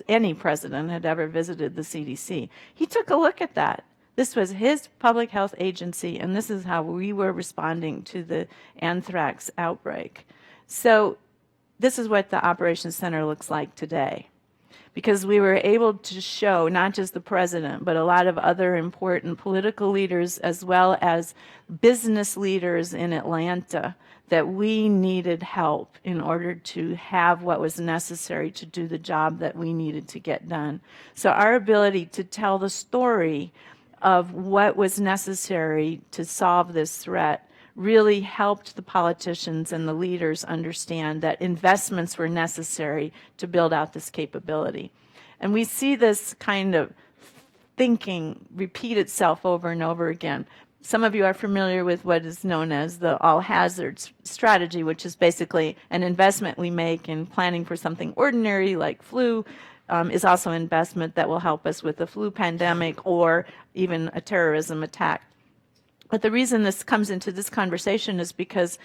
any president had ever visited the CDC. He took a look at that. This was his public health agency, and this is how we were responding to the anthrax outbreak. So this is what the Operations Center looks like today, because we were able to show not just the president, but a lot of other important political leaders as well as business leaders in Atlanta that we needed help in order to have what was necessary to do the job that we needed to get done. So our ability to tell the story of what was necessary to solve this threat really helped the politicians and the leaders understand that investments were necessary to build out this capability. And we see this kind of thinking repeat itself over and over again. Some of you are familiar with what is known as the all hazards strategy, which is basically an investment we make in planning for something ordinary like flu, is also an investment that will help us with the flu pandemic or even a terrorism attack. But the reason this comes into this conversation is because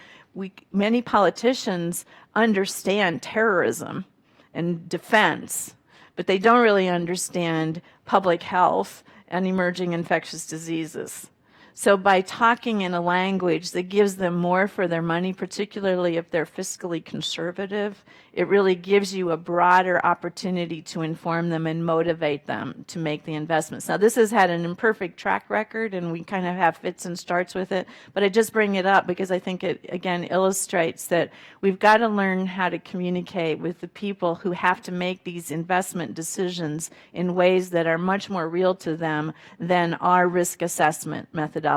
many politicians understand terrorism and defense, but they don't really understand public health and emerging infectious diseases. So by talking in a language that gives them more for their money, particularly if they're fiscally conservative, it really gives you a broader opportunity to inform them and motivate them to make the investments. Now, this has had an imperfect track record, and we kind of have fits and starts with it, but I just bring it up because I think it, again, illustrates that we've got to learn how to communicate with the people who have to make these investment decisions in ways that are much more real to them than our risk assessment methodology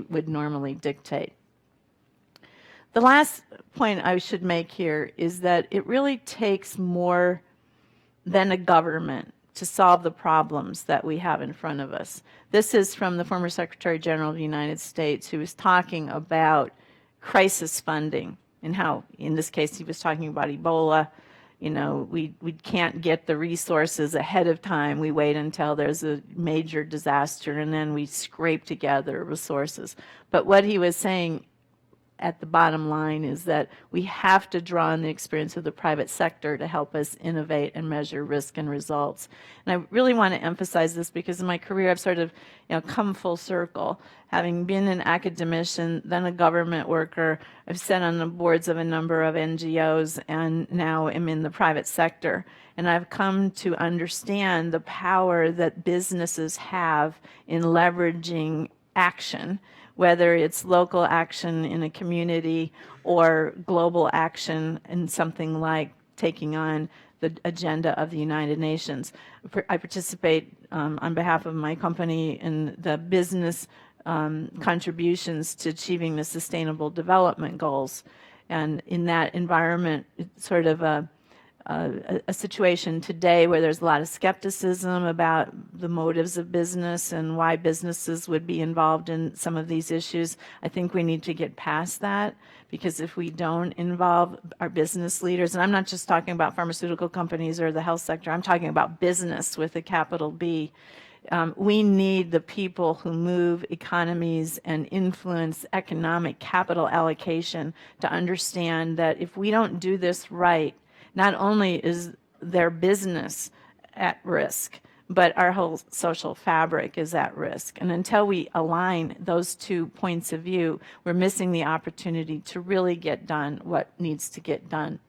would normally dictate. The last point I should make here is that it really takes more than a government to solve the problems that we have in front of us. This is from the former Secretary General of the United States, who was talking about crisis funding and how, in this case, he was talking about Ebola. We can't get the resources ahead of time. We wait until there's a major disaster and then we scrape together resources. But what he was saying at the bottom line is that we have to draw on the experience of the private sector to help us innovate and measure risk and results. And I really want to emphasize this because in my career I've sort of come full circle. Having been an academician, then a government worker, I've sat on the boards of a number of NGOs and now am in the private sector. And I've come to understand the power that businesses have in leveraging action, whether it's local action in a community or global action in something like taking on the agenda of the United Nations. I participate on behalf of my company in the business contributions to achieving the Sustainable Development Goals. And in that environment, it's sort of a situation today where there's a lot of skepticism about the motives of business and why businesses would be involved in some of these issues. I think we need to get past that, because if we don't involve our business leaders, and I'm not just talking about pharmaceutical companies or the health sector, I'm talking about business with a capital B. We need the people who move economies and influence economic capital allocation to understand that if we don't do this right, not only is their business at risk, but our whole social fabric is at risk. And until we align those 2 points of view, we're missing the opportunity to really get done what needs to get done.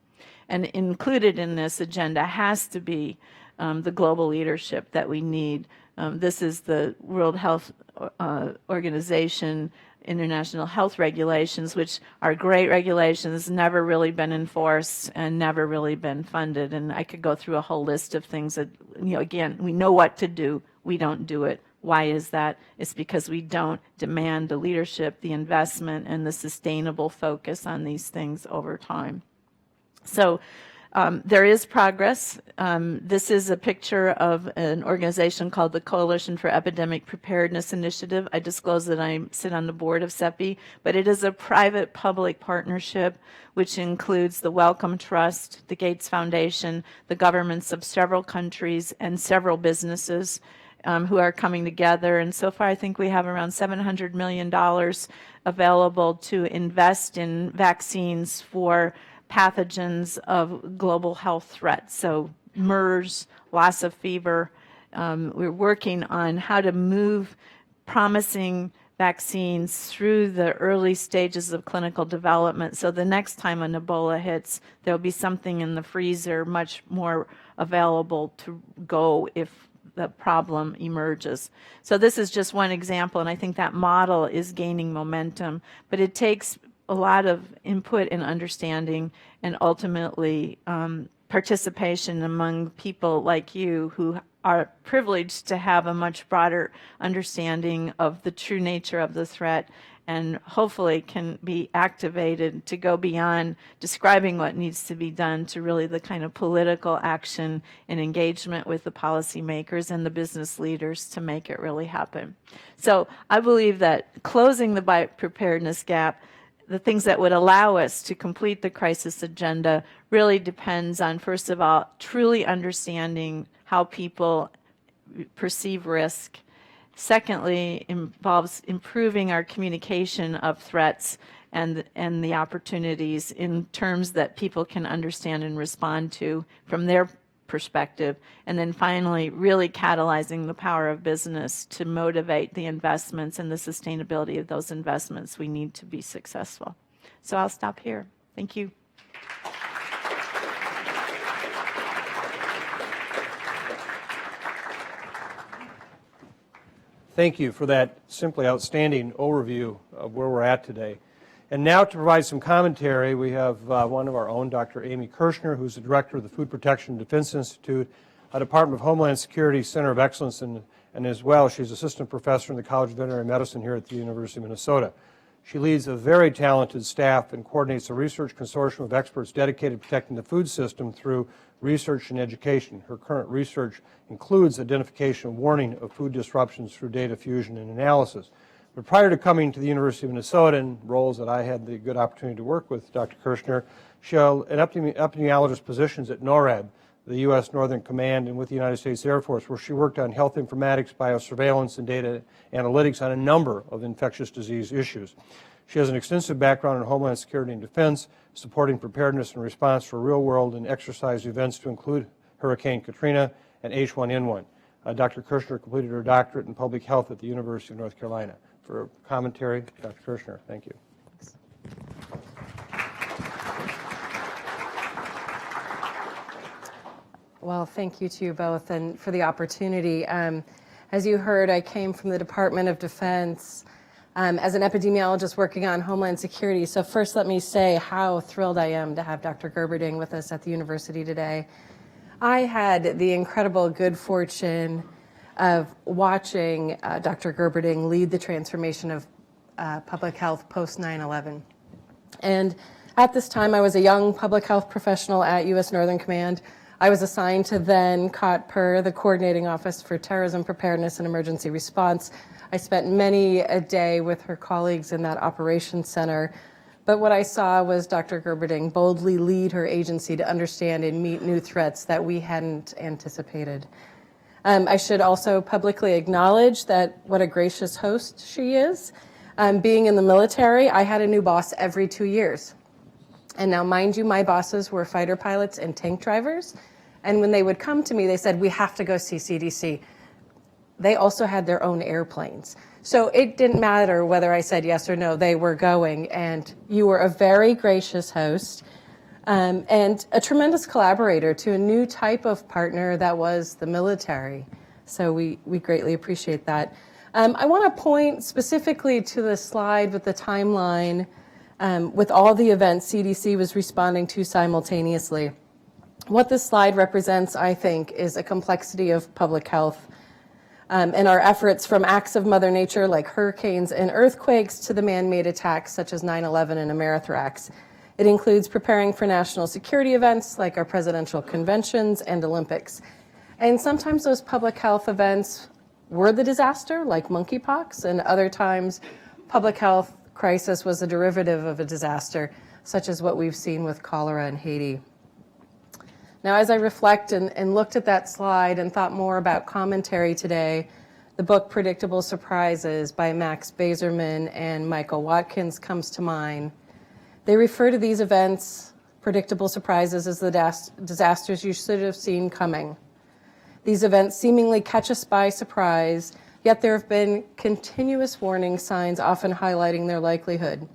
And included in this agenda has to be the global leadership that we need. This is the World Health Organization international health regulations, which are great regulations, never really been enforced and never really been funded. And I could go through a whole list of things that, again, we know what to do, we don't do it. Why is that? It's because we don't demand the leadership, the investment, and the sustainable focus on these things over time. So There is progress. This is a picture of an organization called the Coalition for Epidemic Preparedness Initiative. I disclose that I sit on the board of CEPI, but it is a private-public partnership which includes the Wellcome Trust, the Gates Foundation, the governments of several countries, and several businesses who are coming together. And so far, I think we have around $700 million available to invest in vaccines for pathogens of global health threats. So MERS, Lassa fever. We're working on how to move promising vaccines through the early stages of clinical development. So the next time an Ebola hits, there'll be something in the freezer much more available to go if the problem emerges. So this is just one example, and I think that model is gaining momentum, but it takes a lot of input and understanding and ultimately participation among people like you who are privileged to have a much broader understanding of the true nature of the threat and hopefully can be activated to go beyond describing what needs to be done to really the kind of political action and engagement with the policymakers and the business leaders to make it really happen. So I believe that closing the biopreparedness gap, the things that would allow us to complete the crisis agenda really depends on, first of all, truly understanding how people perceive risk. Secondly, involves improving our communication of threats and the opportunities in terms that people can understand and respond to from their perspective. And then finally, really catalyzing the power of business to motivate the investments and the sustainability of those investments we need to be successful. So I'll stop here. Thank you. Thank you for that simply outstanding overview of where we're at today. And now to provide some commentary, we have one of our own, Dr. Amy Kirchner, who's the director of the Food Protection and Defense Institute, a Department of Homeland Security Center of Excellence, and as well, she's assistant professor in the College of Veterinary Medicine here at the University of Minnesota. She leads a very talented staff and coordinates a research consortium of experts dedicated to protecting the food system through research and education. Her current research includes identification and warning of food disruptions through data fusion and analysis. But prior to coming to the University of Minnesota in roles that I had the good opportunity to work with Dr. Kirchner, she held an epidemiologist positions at NORAD, the U.S. Northern Command, and with the United States Air Force, where she worked on health informatics, biosurveillance, and data analytics on a number of infectious disease issues. She has an extensive background in Homeland Security and Defense, supporting preparedness and response for real-world and exercise events to include Hurricane Katrina and H1N1. Dr. Kirchner completed her doctorate in public health at the University of North Carolina. For commentary, Dr. Kirchner, thank you. Well, thank you to you both and for the opportunity. As you heard, I came from the Department of Defense as an epidemiologist working on Homeland Security. So first, let me say how thrilled I am to have Dr. Gerberding with us at the university today. I had the incredible good fortune of watching Dr. Gerberding lead the transformation of public health post 9/11. And at this time, I was a young public health professional at U.S. Northern Command. I was assigned to then COTPER, the Coordinating Office for Terrorism Preparedness and Emergency Response. I spent many a day with her colleagues in that operations center. But what I saw was Dr. Gerberding boldly lead her agency to understand and meet new threats that we hadn't anticipated. I should also publicly acknowledge that what a gracious host she is. Being in the military, I had a new boss every 2 years. And now, mind you, my bosses were fighter pilots and tank drivers. And when they would come to me, they said, we have to go see CDC. They also had their own airplanes. So it didn't matter whether I said yes or no, they were going. And you were a very gracious host and a tremendous collaborator to a new type of partner that was the military. So we greatly appreciate that. I want to point specifically to the slide with the timeline with all the events CDC was responding to simultaneously. What this slide represents, I think, is a complexity of public health and our efforts from acts of Mother Nature like hurricanes and earthquakes to the man-made attacks such as 9/11 and Amerithrax. It includes preparing for national security events like our presidential conventions and Olympics. And sometimes those public health events were the disaster, like monkeypox, and other times public health crisis was a derivative of a disaster, such as what we've seen with cholera in Haiti. Now, as I reflect and looked at that slide and thought more about commentary today, the book Predictable Surprises by Max Bazerman and Michael Watkins comes to mind. They refer to these events, predictable surprises, as the disasters you should have seen coming. These events seemingly catch us by surprise, yet there have been continuous warning signs often highlighting their likelihood.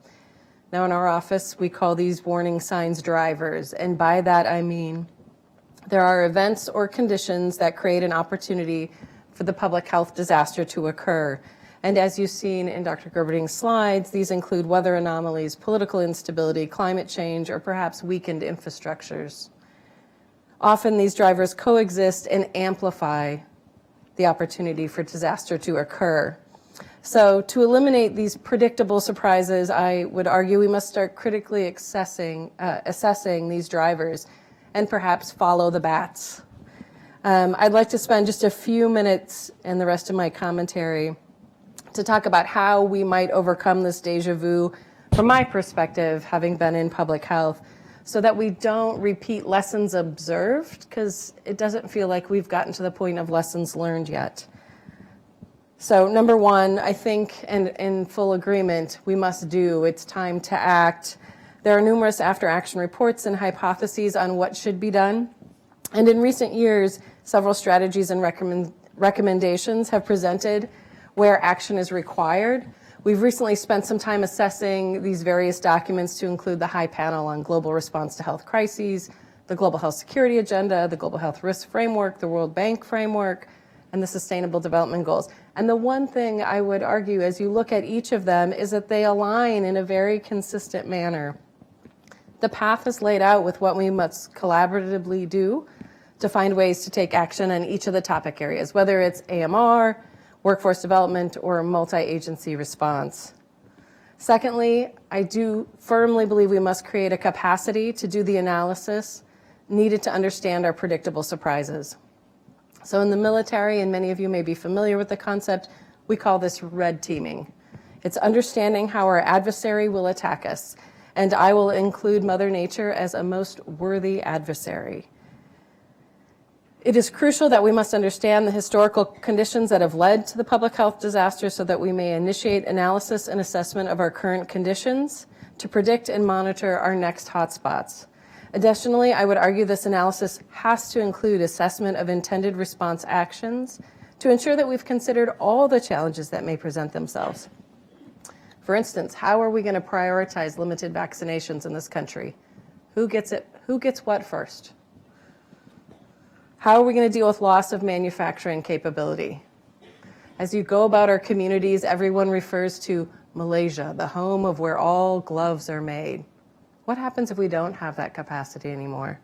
Now in our office, we call these warning signs drivers, and by that I mean there are events or conditions that create an opportunity for the public health disaster to occur. And as you've seen in Dr. Gerberding's slides, these include weather anomalies, political instability, climate change, or perhaps weakened infrastructures. Often these drivers coexist and amplify the opportunity for disaster to occur. So to eliminate these predictable surprises, I would argue we must start critically assessing these drivers and perhaps follow the bats. I'd like to spend just a few minutes in the rest of my commentary to talk about how we might overcome this deja vu from my perspective, having been in public health, so that we don't repeat lessons observed, because it doesn't feel like we've gotten to the point of lessons learned yet. So number one, I think, and in full agreement, we must do. It's time to act. There are numerous after-action reports and hypotheses on what should be done. And in recent years, several strategies and recommendations have presented where action is required. We've recently spent some time assessing these various documents to include the High Panel on Global Response to Health Crises, the Global Health Security Agenda, the Global Health Risk Framework, the World Bank Framework, and the Sustainable Development Goals. And the one thing I would argue as you look at each of them is that they align in a very consistent manner. The path is laid out with what we must collaboratively do to find ways to take action on each of the topic areas, whether it's AMR, workforce development, or multi-agency response. Secondly, I do firmly believe we must create a capacity to do the analysis needed to understand our predictable surprises. So in the military, and many of you may be familiar with the concept, we call this red teaming. It's understanding how our adversary will attack us, and I will include Mother Nature as a most worthy adversary. It is crucial that we must understand the historical conditions that have led to the public health disaster so that we may initiate analysis and assessment of our current conditions to predict and monitor our next hotspots. Additionally, I would argue this analysis has to include assessment of intended response actions to ensure that we've considered all the challenges that may present themselves. For instance, how are we going to prioritize limited vaccinations in this country? Who gets it? Who gets what first? How are we going to deal with loss of manufacturing capability? As you go about our communities, everyone refers to Malaysia, the home of where all gloves are made. What happens if we don't have that capacity anymore?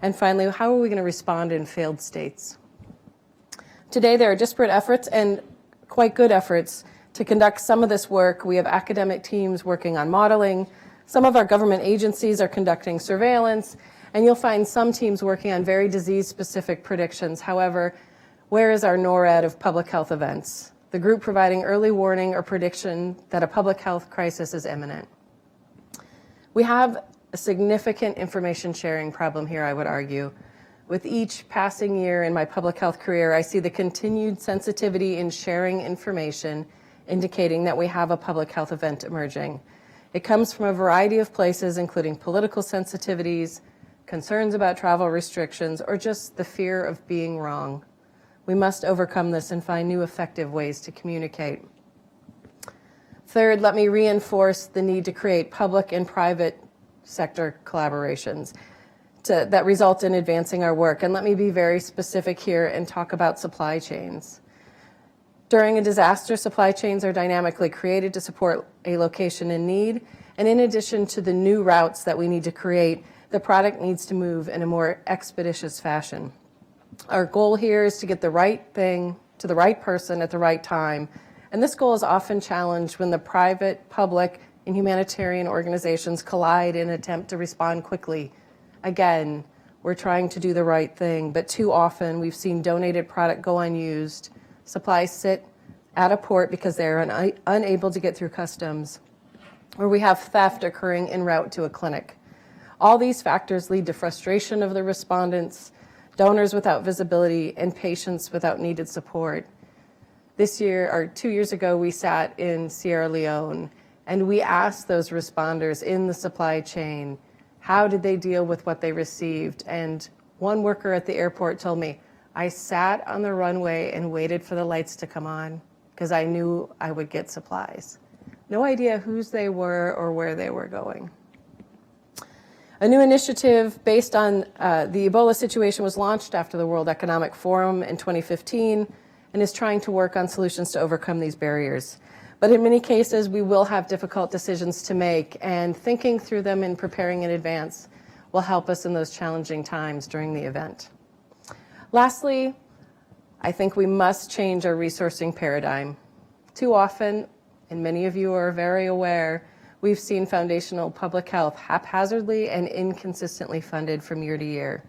And finally, how are we going to respond in failed states? Today, there are disparate efforts and quite good efforts to conduct some of this work. We have academic teams working on modeling. Some of our government agencies are conducting surveillance. And you'll find some teams working on very disease-specific predictions. However, where is our NORAD of public health events? The group providing early warning or prediction that a public health crisis is imminent. We have a significant information sharing problem here, I would argue. With each passing year in my public health career, I see the continued sensitivity in sharing information, indicating that we have a public health event emerging. It comes from a variety of places, including political sensitivities, concerns about travel restrictions, or just the fear of being wrong. We must overcome this and find new effective ways to communicate. Third, let me reinforce the need to create public and private sector collaborations that result in advancing our work. And let me be very specific here and talk about supply chains. During a disaster, supply chains are dynamically created to support a location in need. And in addition to the new routes that we need to create, the product needs to move in a more expeditious fashion. Our goal here is to get the right thing to the right person at the right time. And this goal is often challenged when the private, public, and humanitarian organizations collide in an attempt to respond quickly. Again, we're trying to do the right thing, but too often we've seen donated product go unused, supplies sit at a port because they're unable to get through customs, or we have theft occurring en route to a clinic. All these factors lead to frustration of the respondents, donors without visibility, and patients without needed support. This year, or 2 years ago, we sat in Sierra Leone, and we asked those responders in the supply chain, how did they deal with what they received? And one worker at the airport told me, I sat on the runway and waited for the lights to come on because I knew I would get supplies. No idea whose they were or where they were going. A new initiative based on the Ebola situation was launched after the World Economic Forum in 2015 and is trying to work on solutions to overcome these barriers. But in many cases, we will have difficult decisions to make, and thinking through them and preparing in advance will help us in those challenging times during the event. Lastly, I think we must change our resourcing paradigm. Too often, and many of you are very aware, we've seen foundational public health haphazardly and inconsistently funded from year to year.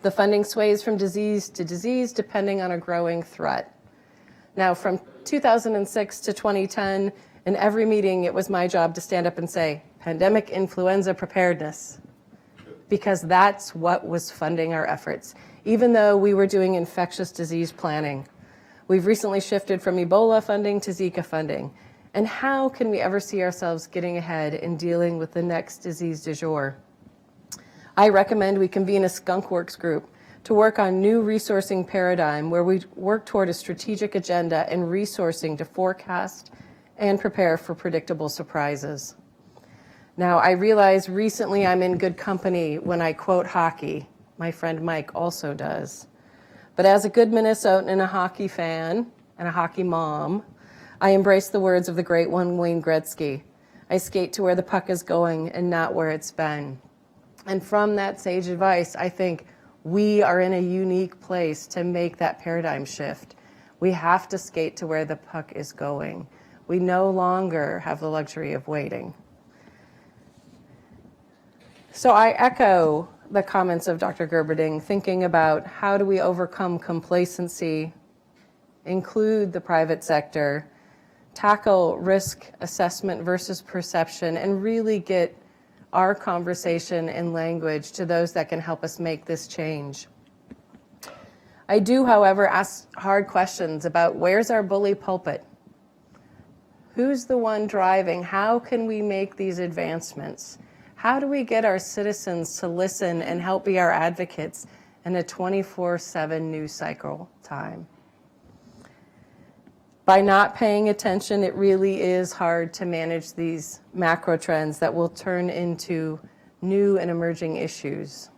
The funding sways from disease to disease depending on a growing threat. Now, from 2006 to 2010, in every meeting, it was my job to stand up and say, pandemic influenza preparedness, because that's what was funding our efforts, even though we were doing infectious disease planning. We've recently shifted from Ebola funding to Zika funding. And how can we ever see ourselves getting ahead in dealing with the next disease du jour? I recommend we convene a skunk works group to work on new resourcing paradigm where we work toward a strategic agenda and resourcing to forecast and prepare for predictable surprises. Now, I realize recently I'm in good company when I quote hockey. My friend Mike also does. But as a good Minnesotan and a hockey fan and a hockey mom, I embrace the words of the great one, Wayne Gretzky. I skate to where the puck is going and not where it's been. And from that sage advice, I think we are in a unique place to make that paradigm shift. We have to skate to where the puck is going. We no longer have the luxury of waiting. So I echo the comments of Dr. Gerberding, thinking about how do we overcome complacency, include the private sector, tackle risk assessment versus perception, and really get our conversation and language to those that can help us make this change. I do, however, ask hard questions about where's our bully pulpit? Who's the one driving? How can we make these advancements? How do we get our citizens to listen and help be our advocates in a 24/7 news cycle time? By not paying attention, it really is hard to manage these macro trends that will turn into new and emerging issues.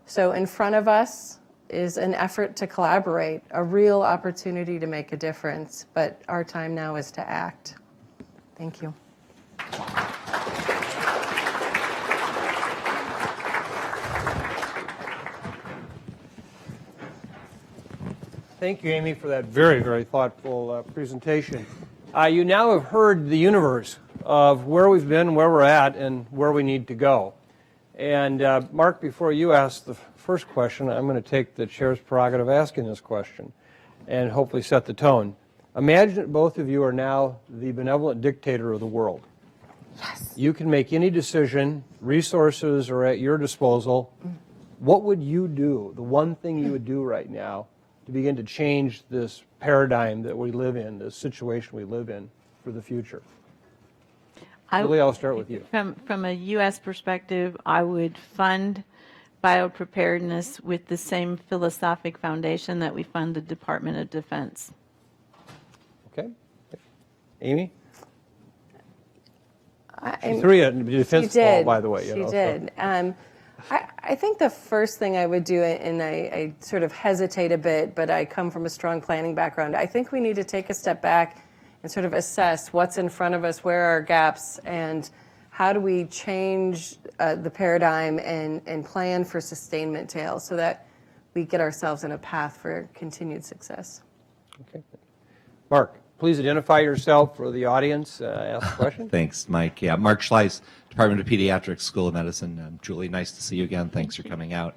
So in front of us is an effort to collaborate, a real opportunity to make a difference, but our time now is to act. Thank you. Thank you, Amy, for that very, very thoughtful presentation. You now have heard the universe of where we've been, where we're at, and where we need to go. And Mark, before you ask the first question, I'm going to take the chair's prerogative of asking this question and hopefully set the tone. Imagine that both of you are now the benevolent dictator of the world. Yes. You can make any decision, resources are at your disposal. What would you do, the one thing you would do right now to begin to change this paradigm that we live in, this situation we live in for the future? Julie, I'll start with you. From a U.S. perspective, I would fund biopreparedness with the same philosophic foundation that we fund the Department of Defense. Okay. Amy? She threw you a defense ball, by the way. She did. I think the first thing I would do, and I sort of hesitate a bit, but I come from a strong planning background, I think we need to take a step back and sort of assess what's in front of us, where are our gaps, and how do we change the paradigm and plan for sustainment tails so that we get ourselves in a path for continued success. Okay. Mark? please identify yourself for the audience, ask a question. Thanks, Mike. Yeah, Mark Schleiss, Department of Pediatrics, School of Medicine. Julie, nice to see you again. Thanks for coming out.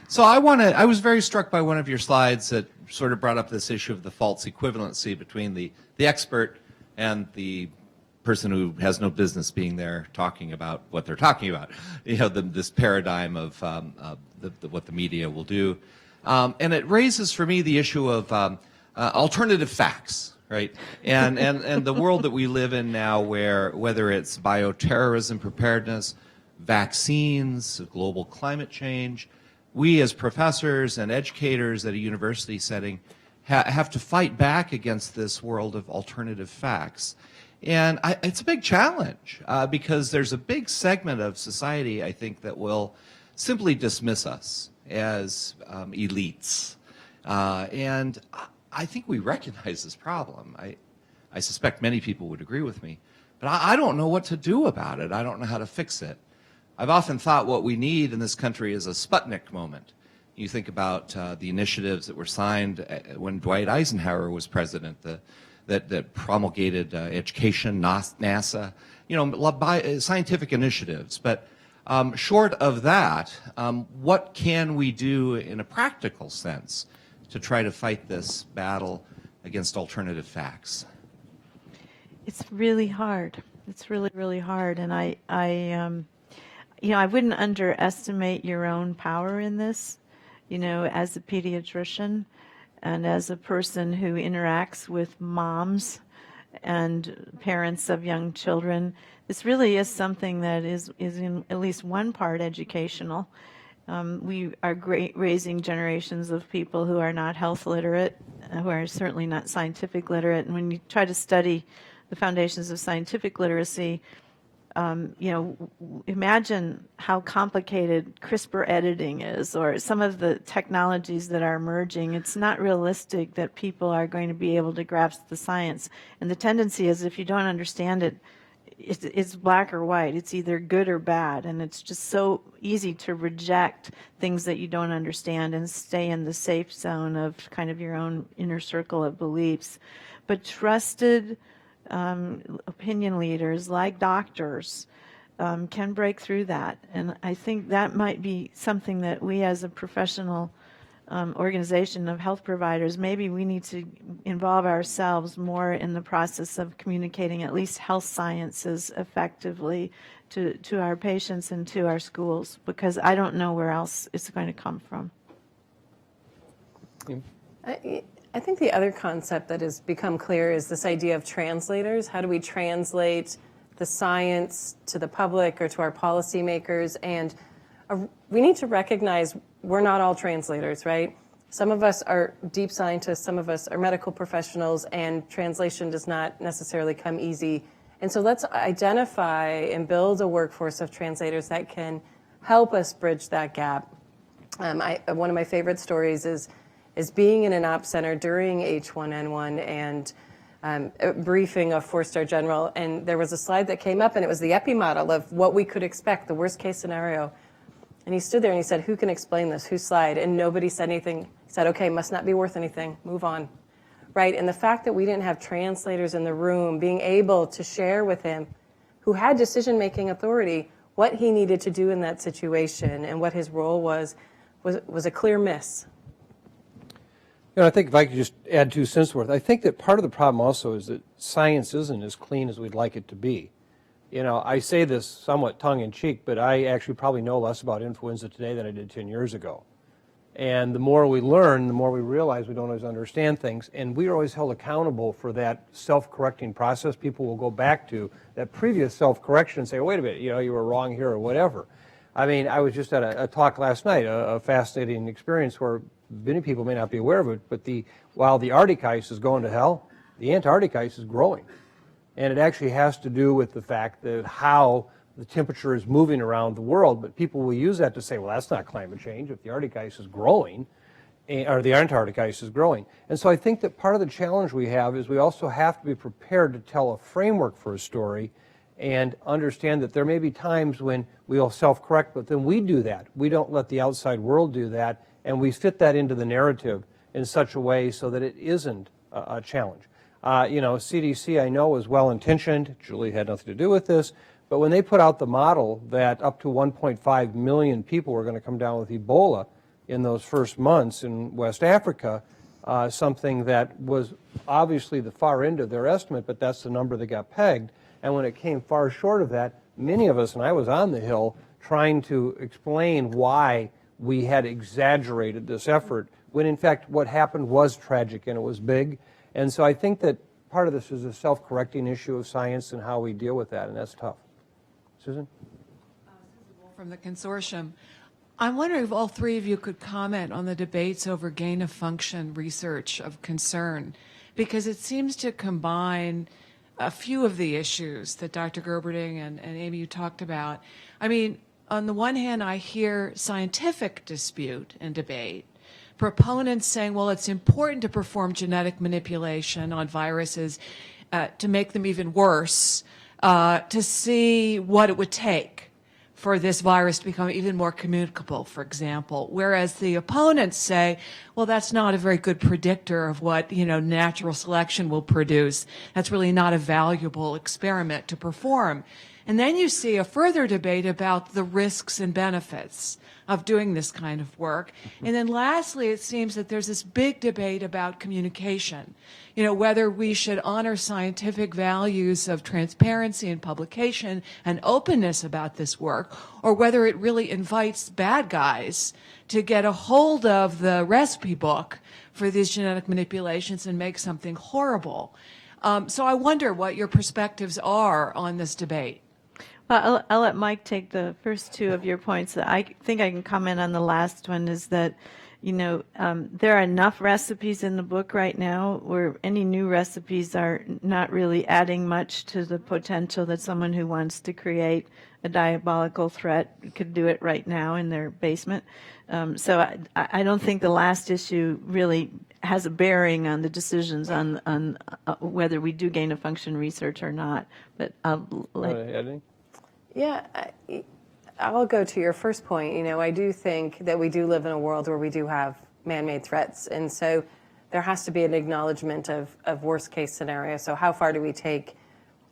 So I was very struck by one of your slides that sort of brought up this issue of the false equivalency between the expert and the person who has no business being there talking about what they're talking about. You know, this paradigm of what the media will do. And it raises for me the issue of alternative facts, right? And the world that we live in now, where whether it's bioterrorism preparedness, vaccines, global climate change, we as professors and educators at a university setting have to fight back against this world of alternative facts. And it's a big challenge because there's a big segment of society, I think, that will simply dismiss us as elites. And I think we recognize this problem. I suspect many people would agree with me, but I don't know what to do about it. I don't know how to fix it. I've often thought what we need in this country is a Sputnik moment. You think about the initiatives that were signed when Dwight Eisenhower was president, that promulgated education, NASA, you know, scientific initiatives. But short of that, what can we do in a practical sense to try to fight this battle against alternative facts? It's really hard. It's really, really hard. And I wouldn't underestimate your own power in this, you know, as a pediatrician and as a person who interacts with moms and parents of young children. This really is something that is in at least one part educational. We are raising generations of people who are not health literate, who are certainly not scientific literate. And when you try to study the foundations of scientific literacy, imagine how complicated CRISPR editing is, or some of the technologies that are emerging. It's not realistic that people are going to be able to grasp the science. And the tendency is, if you don't understand it, it's black or white. It's either good or bad. And it's just so easy to reject things that you don't understand and stay in the safe zone of kind of your own inner circle of beliefs. But trusted opinion leaders like doctors can break through that. And I think that might be something that we as a professional organization of health providers, maybe we need to involve ourselves more in the process of communicating at least health sciences effectively to our patients and to our schools, because I don't know where else it's going to come from. I think the other concept that has become clear is this idea of translators. How do we translate the science to the public or to our policymakers? And we need to recognize we're not all translators, right? Some of us are deep scientists, some of us are medical professionals, and translation does not necessarily come easy. And so let's identify and build a workforce of translators that can help us bridge that gap. One of my favorite stories is being in an ops center during H1N1 and a briefing of 4-star general, and there was a slide that came up, and it was the epi model of what we could expect, the worst case scenario. And he stood there and he said, "Who can explain this? Whose slide?" And nobody said anything. He said, "Okay, must not be worth anything. Move on." Right? And the fact that we didn't have translators in the room being able to share with him, who had decision-making authority, what he needed to do in that situation and what his role was a clear miss. You know, I think if I could just add 2 cents worth, I think that part of the problem also is that science isn't as clean as we'd like it to be. You know, I say this somewhat tongue-in-cheek, but I actually probably know less about influenza today than I did 10 years ago. And the more we learn, the more we realize we don't always understand things. And we are always held accountable for that self-correcting process. People will go back to that previous self-correction and say, oh, wait a minute, you know, you were wrong here or whatever. I mean, I was just at a talk last night, a fascinating experience where many people may not be aware of it, but while the Arctic ice is going to hell, the Antarctic ice is growing. And it actually has to do with the fact that how the temperature is moving around the world, but people will use that to say, well, that's not climate change if the Arctic ice is growing, or the Antarctic ice is growing. And so I think that part of the challenge we have is we also have to be prepared to tell a framework for a story and understand that there may be times when we'll self-correct, but then we do that. We don't let the outside world do that, and we fit that into the narrative in such a way so that it isn't a challenge. CDC, I know, is well-intentioned. Julie had nothing to do with this. But when they put out the model that up to 1.5 million people were going to come down with Ebola in those first months in West Africa, something that was obviously the far end of their estimate, but that's the number that got pegged. And when it came far short of that, many of us, and I was on the Hill, trying to explain why we had exaggerated this effort, when in fact what happened was tragic and it was big. And so I think that part of this is a self-correcting issue of science and how we deal with that, and that's tough. Susan? From the consortium. I'm wondering if all three of you could comment on the debates over gain-of-function research of concern, because it seems to combine a few of the issues that Dr. Gerberding and Amy, you talked about. I mean, on the one hand, I hear scientific dispute and debate, proponents saying, well, it's important to perform genetic manipulation on viruses to make them even worse, to see what it would take for this virus to become even more communicable, for example. Whereas the opponents say, well, that's not a very good predictor of what, natural selection will produce. That's really not a valuable experiment to perform. And then you see a further debate about the risks and benefits of doing this kind of work. And then lastly, it seems that there's this big debate about communication, whether we should honor scientific values of transparency and publication and openness about this work, or whether it really invites bad guys to get a hold of the recipe book for these genetic manipulations and make something horrible. So I wonder what your perspectives are on this debate. Well, I'll let Mike take the first two of your points. I think I can comment on the last one, is that, there are enough recipes in the book right now where any new recipes are not really adding much to the potential that someone who wants to create a diabolical threat could do it right now in their basement. So I don't think the last issue really has a bearing on the decisions on whether we do gain-of-function research or not. But I'll let... Yeah, I'll go to your first point. I do think that we do live in a world where we do have man-made threats. And so there has to be an acknowledgement of worst case scenario. So how far do we take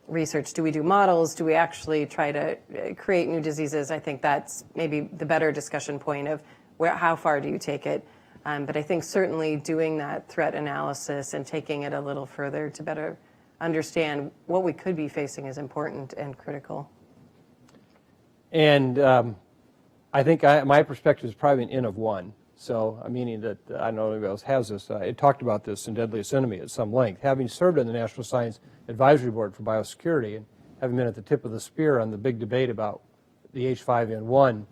research? Do we do models? Do we actually try to create new diseases? I think that's maybe the better discussion point of how far do you take it? But I think certainly doing that threat analysis and taking it a little further to better understand what we could be facing is important and critical. And I think my perspective is probably an N of one. So, meaning that I don't know if anybody else has this. It talked about this in Deadliest Enemy at some length. Having served on the National Science Advisory Board for Biosecurity and having been at the tip of the spear on the big debate about the H5N1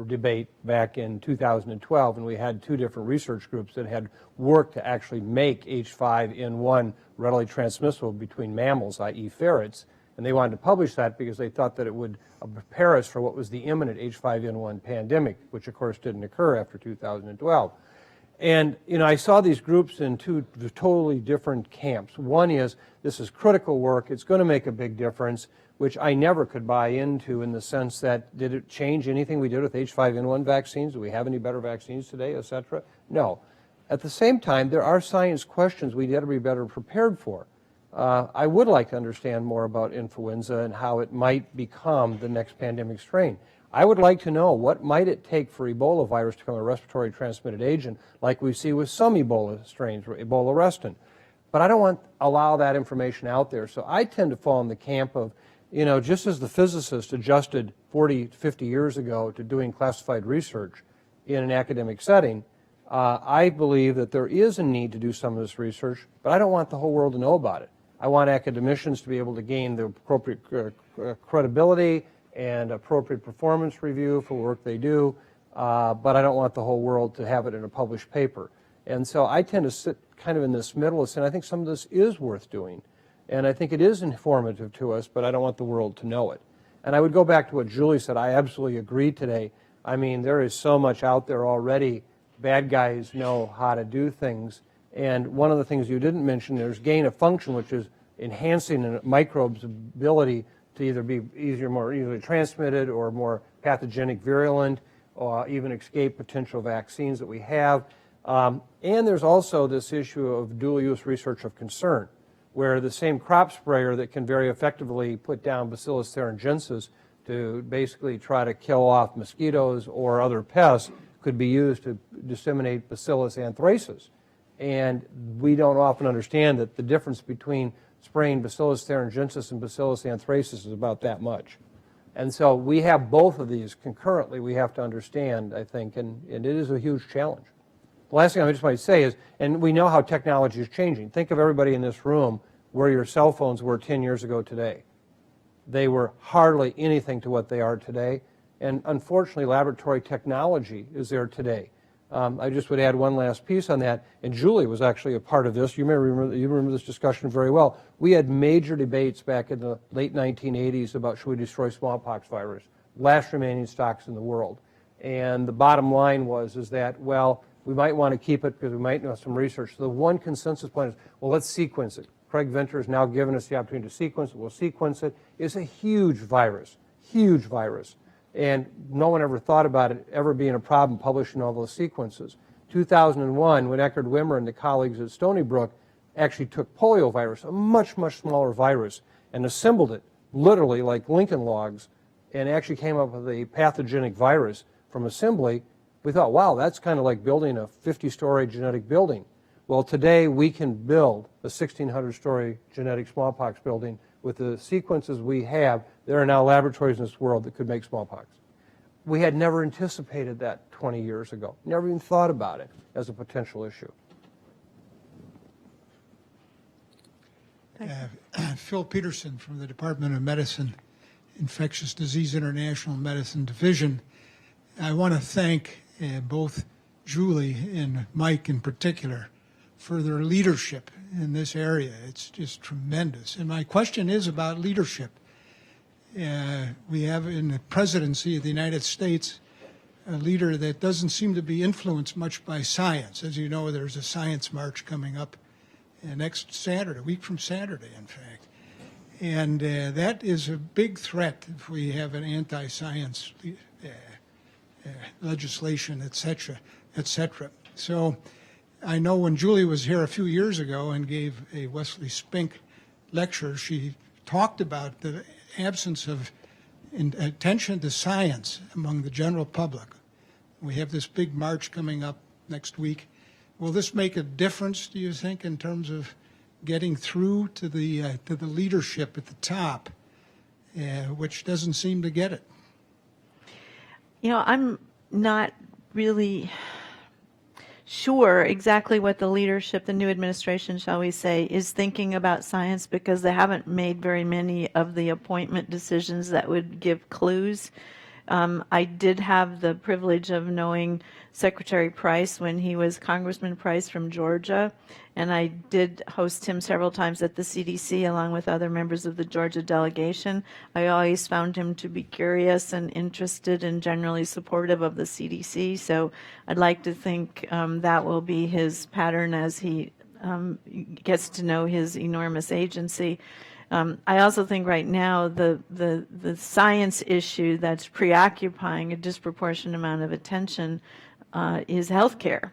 debate back in 2012, and we had two different research groups that had worked to actually make H5N1 readily transmissible between mammals, i.e. ferrets. And they wanted to publish that because they thought that it would prepare us for what was the imminent H5N1 pandemic, which of course didn't occur after 2012. And I saw these groups in two totally different camps. One is, this is critical work, it's going to make a big difference, which I never could buy into, in the sense that, did it change anything we did with H5N1 vaccines? Do we have any better vaccines today, et cetera? No. At the same time, there are science questions we got to be better prepared for. I would like to understand more about influenza and how it might become the next pandemic strain. I would like to know, what might it take for Ebola virus to become a respiratory transmitted agent like we see with some Ebola strains, Ebola resistant. But I don't want to allow that information out there. So I tend to fall in the camp of, just as the physicists adjusted 40, 50 years ago to doing classified research in an academic setting, I believe that there is a need to do some of this research, but I don't want the whole world to know about it. I want academicians to be able to gain the appropriate credibility and appropriate performance review for work they do, but I don't want the whole world to have it in a published paper. And so I tend to sit kind of in this middle of saying, I think some of this is worth doing, and I think it is informative to us, but I don't want the world to know it. And I would go back to what Julie said. I absolutely agree today. I mean, there is so much out there already. Bad guys know how to do things. And one of the things you didn't mention, there's gain of function, which is enhancing a microbe's ability to either be more easily transmitted or more pathogenic virulent, or even escape potential vaccines that we have. And there's also this issue of dual-use research of concern. where the same crop sprayer that can very effectively put down Bacillus thuringiensis to basically try to kill off mosquitoes or other pests could be used to disseminate Bacillus anthracis. And we don't often understand that the difference between spraying Bacillus thuringiensis and Bacillus anthracis is about that much. And so we have both of these concurrently we have to understand, I think, and it is a huge challenge. The last thing I just might say is, and we know how technology is changing. Think of everybody in this room where your cell phones were 10 years ago today. They were hardly anything to what they are today. And unfortunately, laboratory technology is there today. I just would add one last piece on that, and Julie was actually a part of this. You remember this discussion very well. We had major debates back in the late 1980s about should we destroy smallpox virus, last remaining stocks in the world. And the bottom line was that, well, we might want to keep it because we might know some research. So the one consensus plan is, well, let's sequence it. Craig Venter has now given us the opportunity to sequence it. We'll sequence it. It's a huge virus, huge virus. And no one ever thought about it ever being a problem publishing all those sequences. 2001, when Eckhard Wimmer and the colleagues at Stony Brook actually took poliovirus, a much, much smaller virus, and assembled it literally like Lincoln logs, and actually came up with a pathogenic virus from assembly, we thought, wow, that's kind of like building a 50-story genetic building. Well, today we can build a 1,600-story genetic smallpox building with the sequences we have. There are now laboratories in this world that could make smallpox. We had never anticipated that 20 years ago, never even thought about it as a potential issue. Phil Peterson from the Department of Medicine, Infectious Disease International Medicine Division. I want to thank both Julie and Mike in particular for their leadership in this area. It's just tremendous. And my question is about leadership. We have in the presidency of the United States a leader that doesn't seem to be influenced much by science. As you know, there's a science march coming up next Saturday, a week from Saturday, in fact. And that is a big threat if we have an anti-science legislation, et cetera, et cetera. So I know when Julie was here a few years ago and gave a Wesley Spink lecture, she talked about the absence of attention to science among the general public. We have this big march coming up next week. Will this make a difference, do you think, in terms of getting through to the leadership at the top, which doesn't seem to get it? You know, I'm not really sure exactly what the leadership, the new administration, shall we say, is thinking about science, because they haven't made very many of the appointment decisions that would give clues. I did have the privilege of knowing Secretary Price when he was Congressman Price from Georgia, and I did host him several times at the CDC along with other members of the Georgia delegation. I always found him to be curious and interested and generally supportive of the CDC, so I'd like to think that will be his pattern as he gets to know his enormous agency. I also think right now the science issue that's preoccupying a disproportionate amount of attention is healthcare.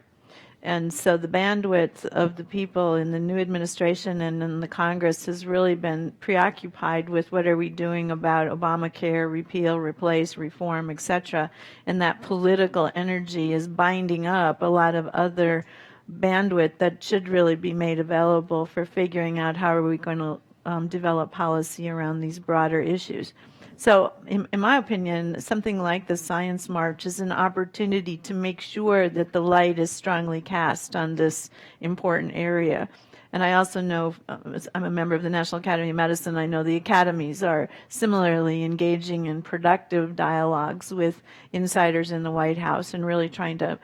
And so the bandwidth of the people in the new administration and in the Congress has really been preoccupied with what are we doing about Obamacare, repeal, replace, reform, etc. And that political energy is binding up a lot of other bandwidth that should really be made available for figuring out how are we going to develop policy around these broader issues. So in my opinion, something like the Science March is an opportunity to make sure that the light is strongly cast on this important area. And I also know, I'm a member of the National Academy of Medicine, I know the academies are similarly engaging in productive dialogues with insiders in the White House and really trying to,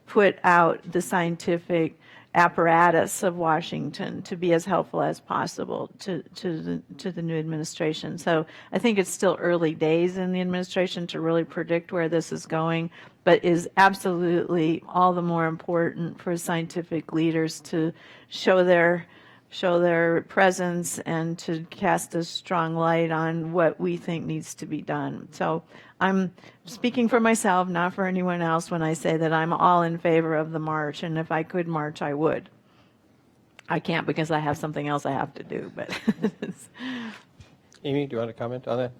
put out the scientific apparatus of Washington to be as helpful as possible to the new administration. So I think it's still early days in the administration to really predict where this is going, but is absolutely all the more important for scientific leaders to show their presence and to cast a strong light on what we think needs to be done. So I'm speaking for myself, not for anyone else, when I say that I'm all in favor of the march, and if I could march, I would. I can't because I have something else I have to do, but Amy, do you want to comment on that?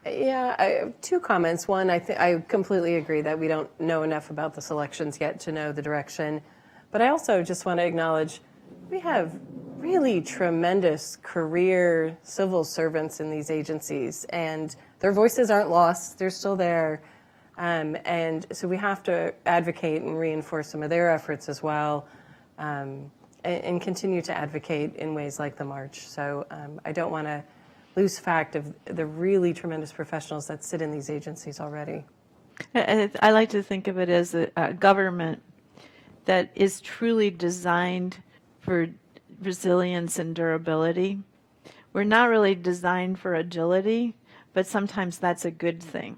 Yeah, I have two comments. One, I completely agree that we don't know enough about the selections yet to know the direction. But I also just want to acknowledge we have really tremendous career civil servants in these agencies, and their voices aren't lost. They're still there. And so we have to advocate and reinforce some of their efforts as well, and continue to advocate in ways like the March. So I don't want to lose fact of the really tremendous professionals that sit in these agencies already. I like to think of it as a government that is truly designed for resilience and durability. We're not really designed for agility, but sometimes that's a good thing.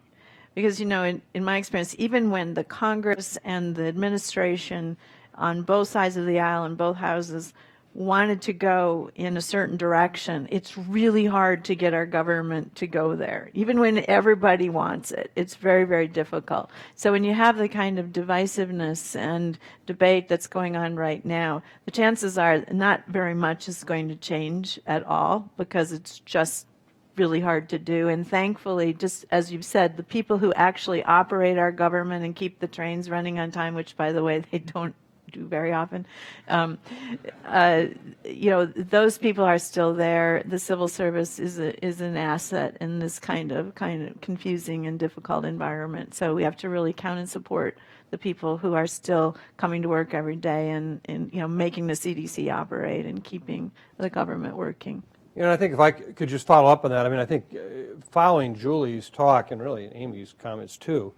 Because, you know, in my experience, even when the Congress and the administration on both sides of the aisle in both houses wanted to go in a certain direction, it's really hard to get our government to go there. Even when everybody wants it, it's very, very difficult. So when you have the kind of divisiveness and debate that's going on right now, the chances are not very much is going to change at all, because it's just really hard to do. And thankfully, just as you've said, the people who actually operate our government and keep the trains running on time, which, by the way, they don't do very often, you know, those people are still there. The civil service is an asset in this kind of confusing and difficult environment. So we have to really count and support the people who are still coming to work every day and you know, making the CDC operate and keeping the government working. You know, I think if I could just follow up on that, I mean, I think following Julie's talk and really Amy's comments too,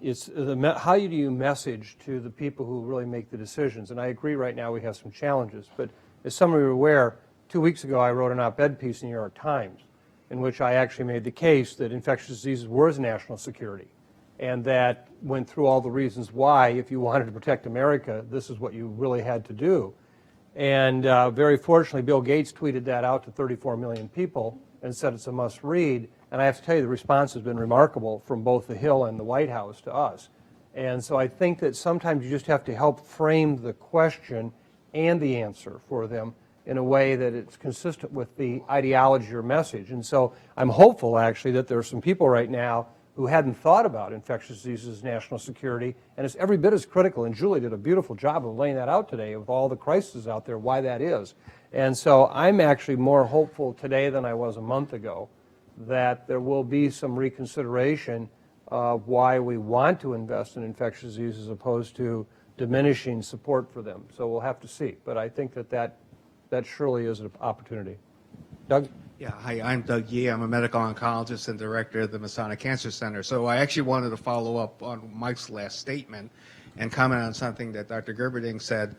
it's how do you message to the people who really make the decisions? And I agree right now we have some challenges, but as some of you are aware, 2 weeks ago I wrote an op-ed piece in the New York Times in which I actually made the case that infectious diseases were national security, and that went through all the reasons why, if you wanted to protect America, this is what you really had to do. And very fortunately, Bill Gates tweeted that out to 34 million people and said it's a must read. And I have to tell you, the response has been remarkable from both the Hill and the White House to us. And so I think that sometimes you just have to help frame the question and the answer for them in a way that it's consistent with the ideology or message. And so I'm hopeful, actually, that there are some people right now who hadn't thought about infectious diseases as national security, and it's every bit as critical. And Julie did a beautiful job of laying that out today with all the crises out there, why that is. And so I'm actually more hopeful today than I was a month ago that there will be some reconsideration of why we want to invest in infectious diseases as opposed to diminishing support for them. So we'll have to see. But I think that surely is an opportunity. Doug? Yeah, hi, I'm Doug Yee. I'm a medical oncologist and director of the Masonic Cancer Center. So I actually wanted to follow up on Mike's last statement and comment on something that Dr. Gerberding said,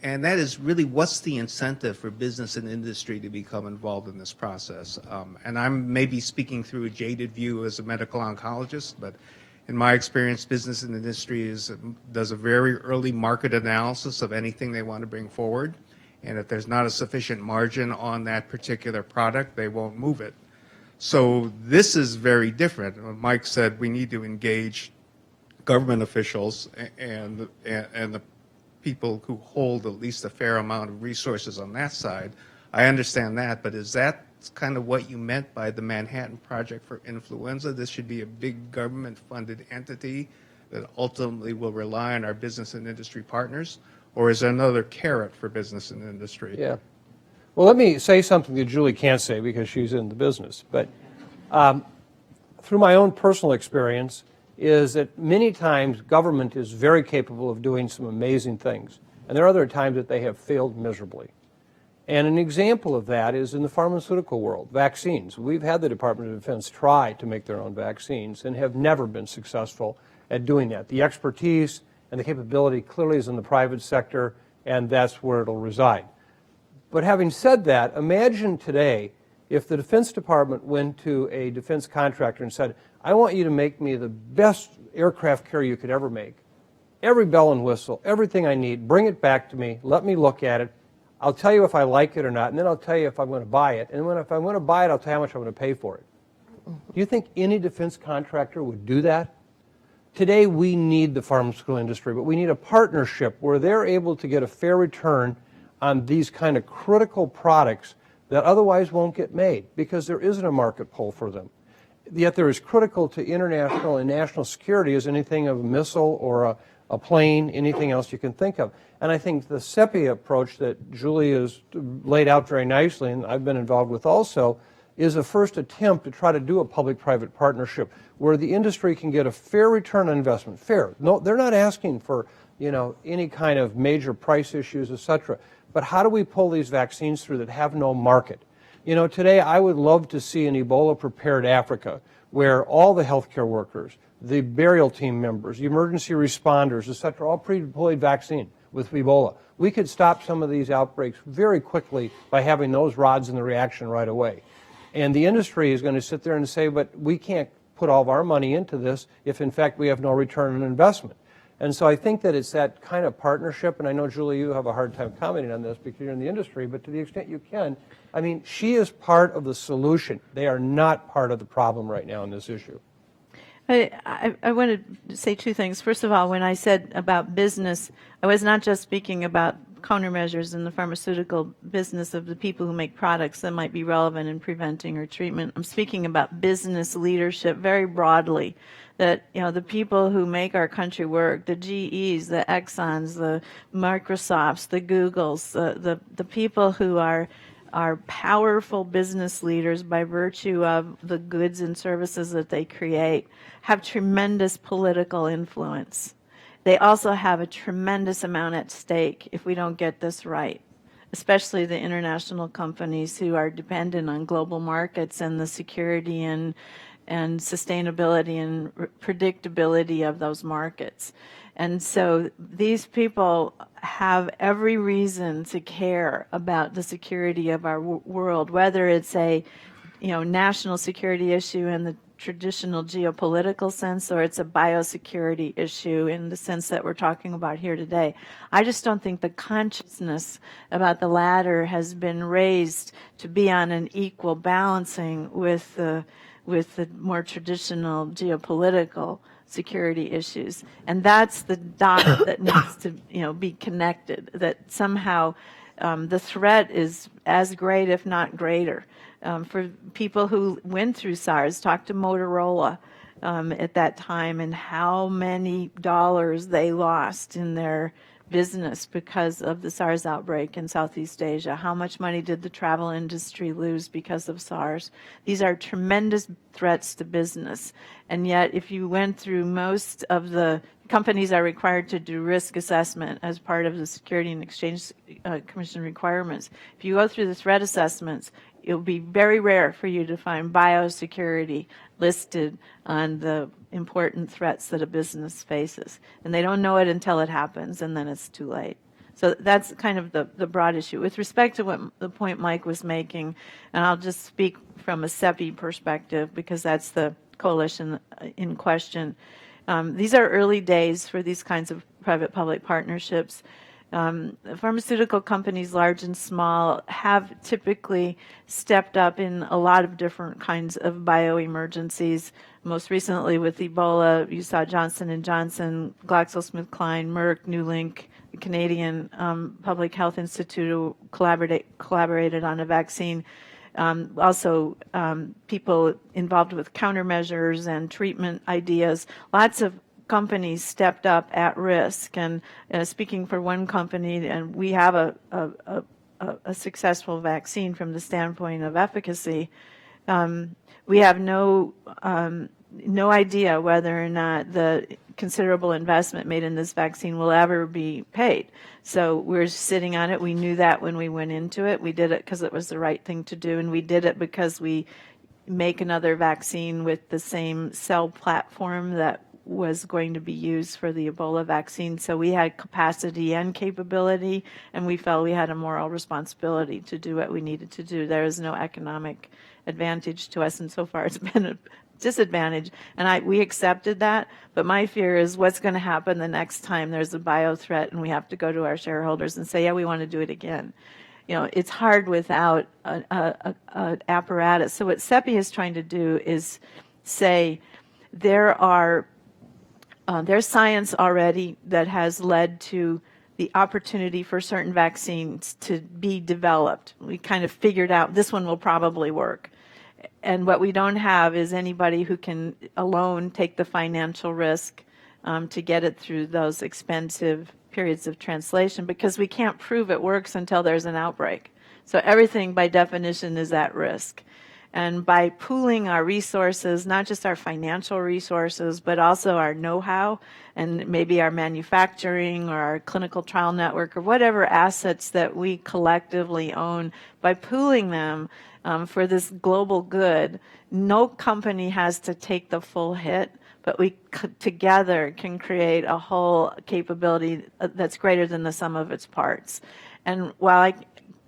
and that is really what's the incentive for business and industry to become involved in this process? And I'm maybe speaking through a jaded view as a medical oncologist, but in my experience, business and industry does a very early market analysis of anything they want to bring forward. And if there's not a sufficient margin on that particular product, they won't move it. So this is very different. Mike said we need to engage government officials and the people who hold at least a fair amount of resources on that side. I understand that, but is that kind of what you meant by the Manhattan Project for Influenza? This should be a big government-funded entity that ultimately will rely on our business and industry partners? Or is there another carrot for business and industry? Yeah. Well, let me say something that Julie can't say because she's in the business. But through my own personal experience is that many times government is very capable of doing some amazing things. And there are other times that they have failed miserably. And an example of that is in the pharmaceutical world, vaccines. We've had the Department of Defense try to make their own vaccines and have never been successful at doing that. The expertise and the capability clearly is in the private sector, and that's where it'll reside. But having said that, imagine today if the Defense Department went to a defense contractor and said, I want you to make me the best aircraft carrier you could ever make. Every bell and whistle, everything I need, bring it back to me, let me look at it. I'll tell you if I like it or not, and then I'll tell you if I'm going to buy it. And if I'm going to buy it, I'll tell you how much I'm going to pay for it. Do you think any defense contractor would do that? Today, we need the pharmaceutical industry, but we need a partnership where they're able to get a fair return on these kind of critical products that otherwise won't get made because there isn't a market pull for them. Yet they're as critical to international and national security as anything of a missile or a plane, anything else you can think of. And I think the CEPI approach that Julie has laid out very nicely, and I've been involved with also, is a first attempt to try to do a public-private partnership where the industry can get a fair return on investment. Fair. No, they're not asking for, any kind of major price issues, et cetera. But how do we pull these vaccines through that have no market? Today I would love to see an Ebola-prepared Africa where all the healthcare workers, the burial team members, the emergency responders, et cetera, all pre-deployed vaccine with Ebola. We could stop some of these outbreaks very quickly by having those rods in the reaction right away. And the industry is going to sit there and say, but we can't put all of our money into this if, in fact, we have no return on investment. And so I think that it's that kind of partnership, and I know, Julie, you have a hard time commenting on this because you're in the industry, but to the extent you can, I mean, she is part of the solution. They are not part of the problem right now in this issue. I wanted to say two things. First of all, when I said about business, I was not just speaking about countermeasures in the pharmaceutical business of the people who make products that might be relevant in preventing or treatment. I'm speaking about business leadership very broadly, that the people who make our country work, the GEs, the Exxons, the Microsofts, the Googles, the people who are powerful business leaders by virtue of the goods and services that they create, have tremendous political influence. They also have a tremendous amount at stake if we don't get this right, especially the international companies who are dependent on global markets and the security and sustainability and predictability of those markets. And so these people have every reason to care about the security of our world, whether it's a national security issue in the traditional geopolitical sense or it's a biosecurity issue in the sense that we're talking about here today. I just don't think the consciousness about the latter has been raised to be on an equal balancing with the more traditional geopolitical security issues. And that's the dot that needs to be connected, that somehow the threat is as great, if not greater. For people who went through SARS, talk to Motorola at that time and how many dollars they lost in their business because of the SARS outbreak in Southeast Asia. How much money did the travel industry lose because of SARS? These are tremendous threats to business. And yet, if you went through most of the companies are required to do risk assessment as part of the Security and Exchange Commission requirements. If you go through the threat assessments, it'll be very rare for you to find biosecurity listed on the important threats that a business faces. And they don't know it until it happens, and then it's too late. So that's kind of the broad issue. With respect to what the point Mike was making, and I'll just speak from a CEPI perspective because that's the coalition in question. These are early days for these kinds of private-public partnerships. Pharmaceutical companies, large and small, have typically stepped up in a lot of different kinds of bioemergencies. Most recently with Ebola, you saw Johnson & Johnson, GlaxoSmithKline, Merck, Newlink, the Canadian Public Health Institute who collaborated on a vaccine. Also, people involved with countermeasures and treatment ideas. Lots of companies stepped up at risk. And speaking for one company, and we have a successful vaccine from the standpoint of efficacy, we have no idea whether or not the considerable investment made in this vaccine will ever be paid. So we're sitting on it. We knew that when we went into it. We did it because it was the right thing to do, and we did it because we make another vaccine with the same cell platform that was going to be used for the Ebola vaccine. So we had capacity and capability, and we felt we had a moral responsibility to do what we needed to do. There is no economic advantage to us, and so far it's been a disadvantage, and we accepted that. But my fear is what's going to happen the next time there's a bio threat and we have to go to our shareholders and say, yeah, we want to do it again. It's hard without an apparatus. So what CEPI is trying to do is say there's science already that has led to the opportunity for certain vaccines to be developed. We kind of figured out this one will probably work. And what we don't have is anybody who can alone take the financial risk to get it through those expensive periods of translation, because we can't prove it works until there's an outbreak. So everything by definition is at risk. And by pooling our resources, not just our financial resources, but also our know-how and maybe our manufacturing or our clinical trial network or whatever assets that we collectively own, by pooling them for this global good, no company has to take the full hit, but we together can create a whole capability that's greater than the sum of its parts. And while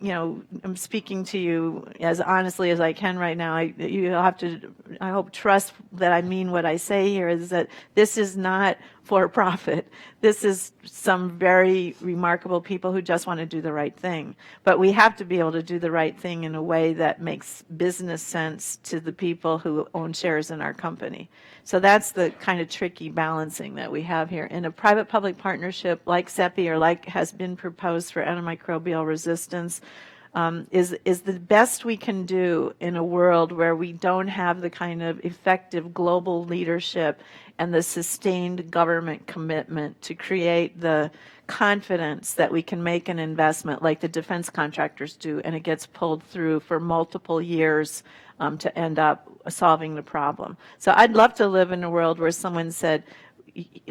I'm speaking to you as honestly as I can right now, you have to, I hope, trust that I mean what I say here, is that this is not for profit. This is some very remarkable people who just want to do the right thing. But we have to be able to do the right thing in a way that makes business sense to the people who own shares in our company. So that's the kind of tricky balancing that we have here. In a private-public partnership like CEPI, or like has been proposed for antimicrobial resistance, is the best we can do in a world where we don't have the kind of effective global leadership and the sustained government commitment to create the confidence that we can make an investment like the defense contractors do, and it gets pulled through for multiple years to end up solving the problem. So I'd love to live in a world where someone said,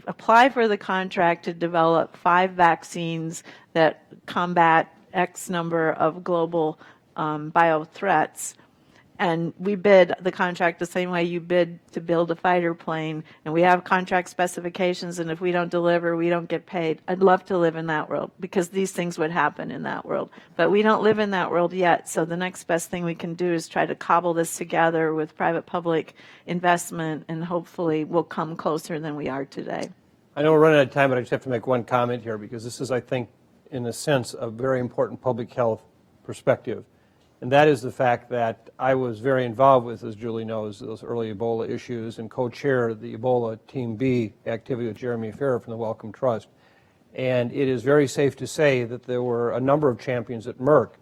apply for the contract to develop 5 vaccines that combat X number of global bio threats, and we bid the contract the same way you bid to build a fighter plane, and we have contract specifications, and if we don't deliver, we don't get paid. I'd love to live in that world, because these things would happen in that world. But we don't live in that world yet, so the next best thing we can do is try to cobble this together with private-public investment, and hopefully we'll come closer than we are today. I know we're running out of time, but I just have to make one comment here, because this is, I think, in a sense, a very important public health perspective. And that is the fact that I was very involved with, as Julie knows, those early Ebola issues, and co-chair the Ebola Team B activity with Jeremy Farrer from the Wellcome Trust. And it is very safe to say that there were a number of champions at Merck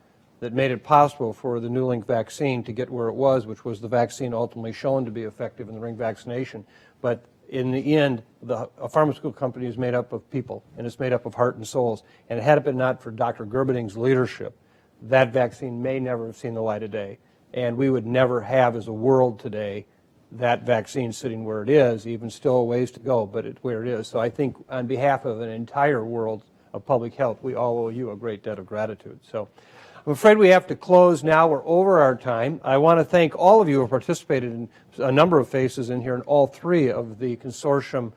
that made it possible for the Newlink vaccine to get where it was, which was the vaccine ultimately shown to be effective in the ring vaccination. But in the end, a pharmaceutical company is made up of people, and it's made up of heart and souls. And had it been not for Dr. Gerberding's leadership, that vaccine may never have seen the light of day. And we would never have, as a world today, that vaccine sitting where it is, even still a ways to go, but it's where it is. So I think on behalf of an entire world of public health, we all owe you a great debt of gratitude. So I'm afraid we have to close now. We're over our time. I want to thank all of you who participated in a number of faces in here in all 3 of the consortium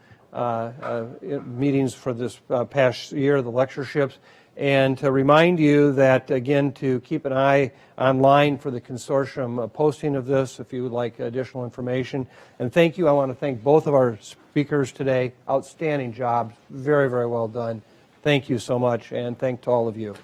meetings for this past year, the lectureships. And to remind you that, again, to keep an eye online for the consortium posting of this if you would like additional information. And thank you. I want to thank both of our speakers today. Outstanding jobs. Very, very well done. Thank you so much, and thank to all of you.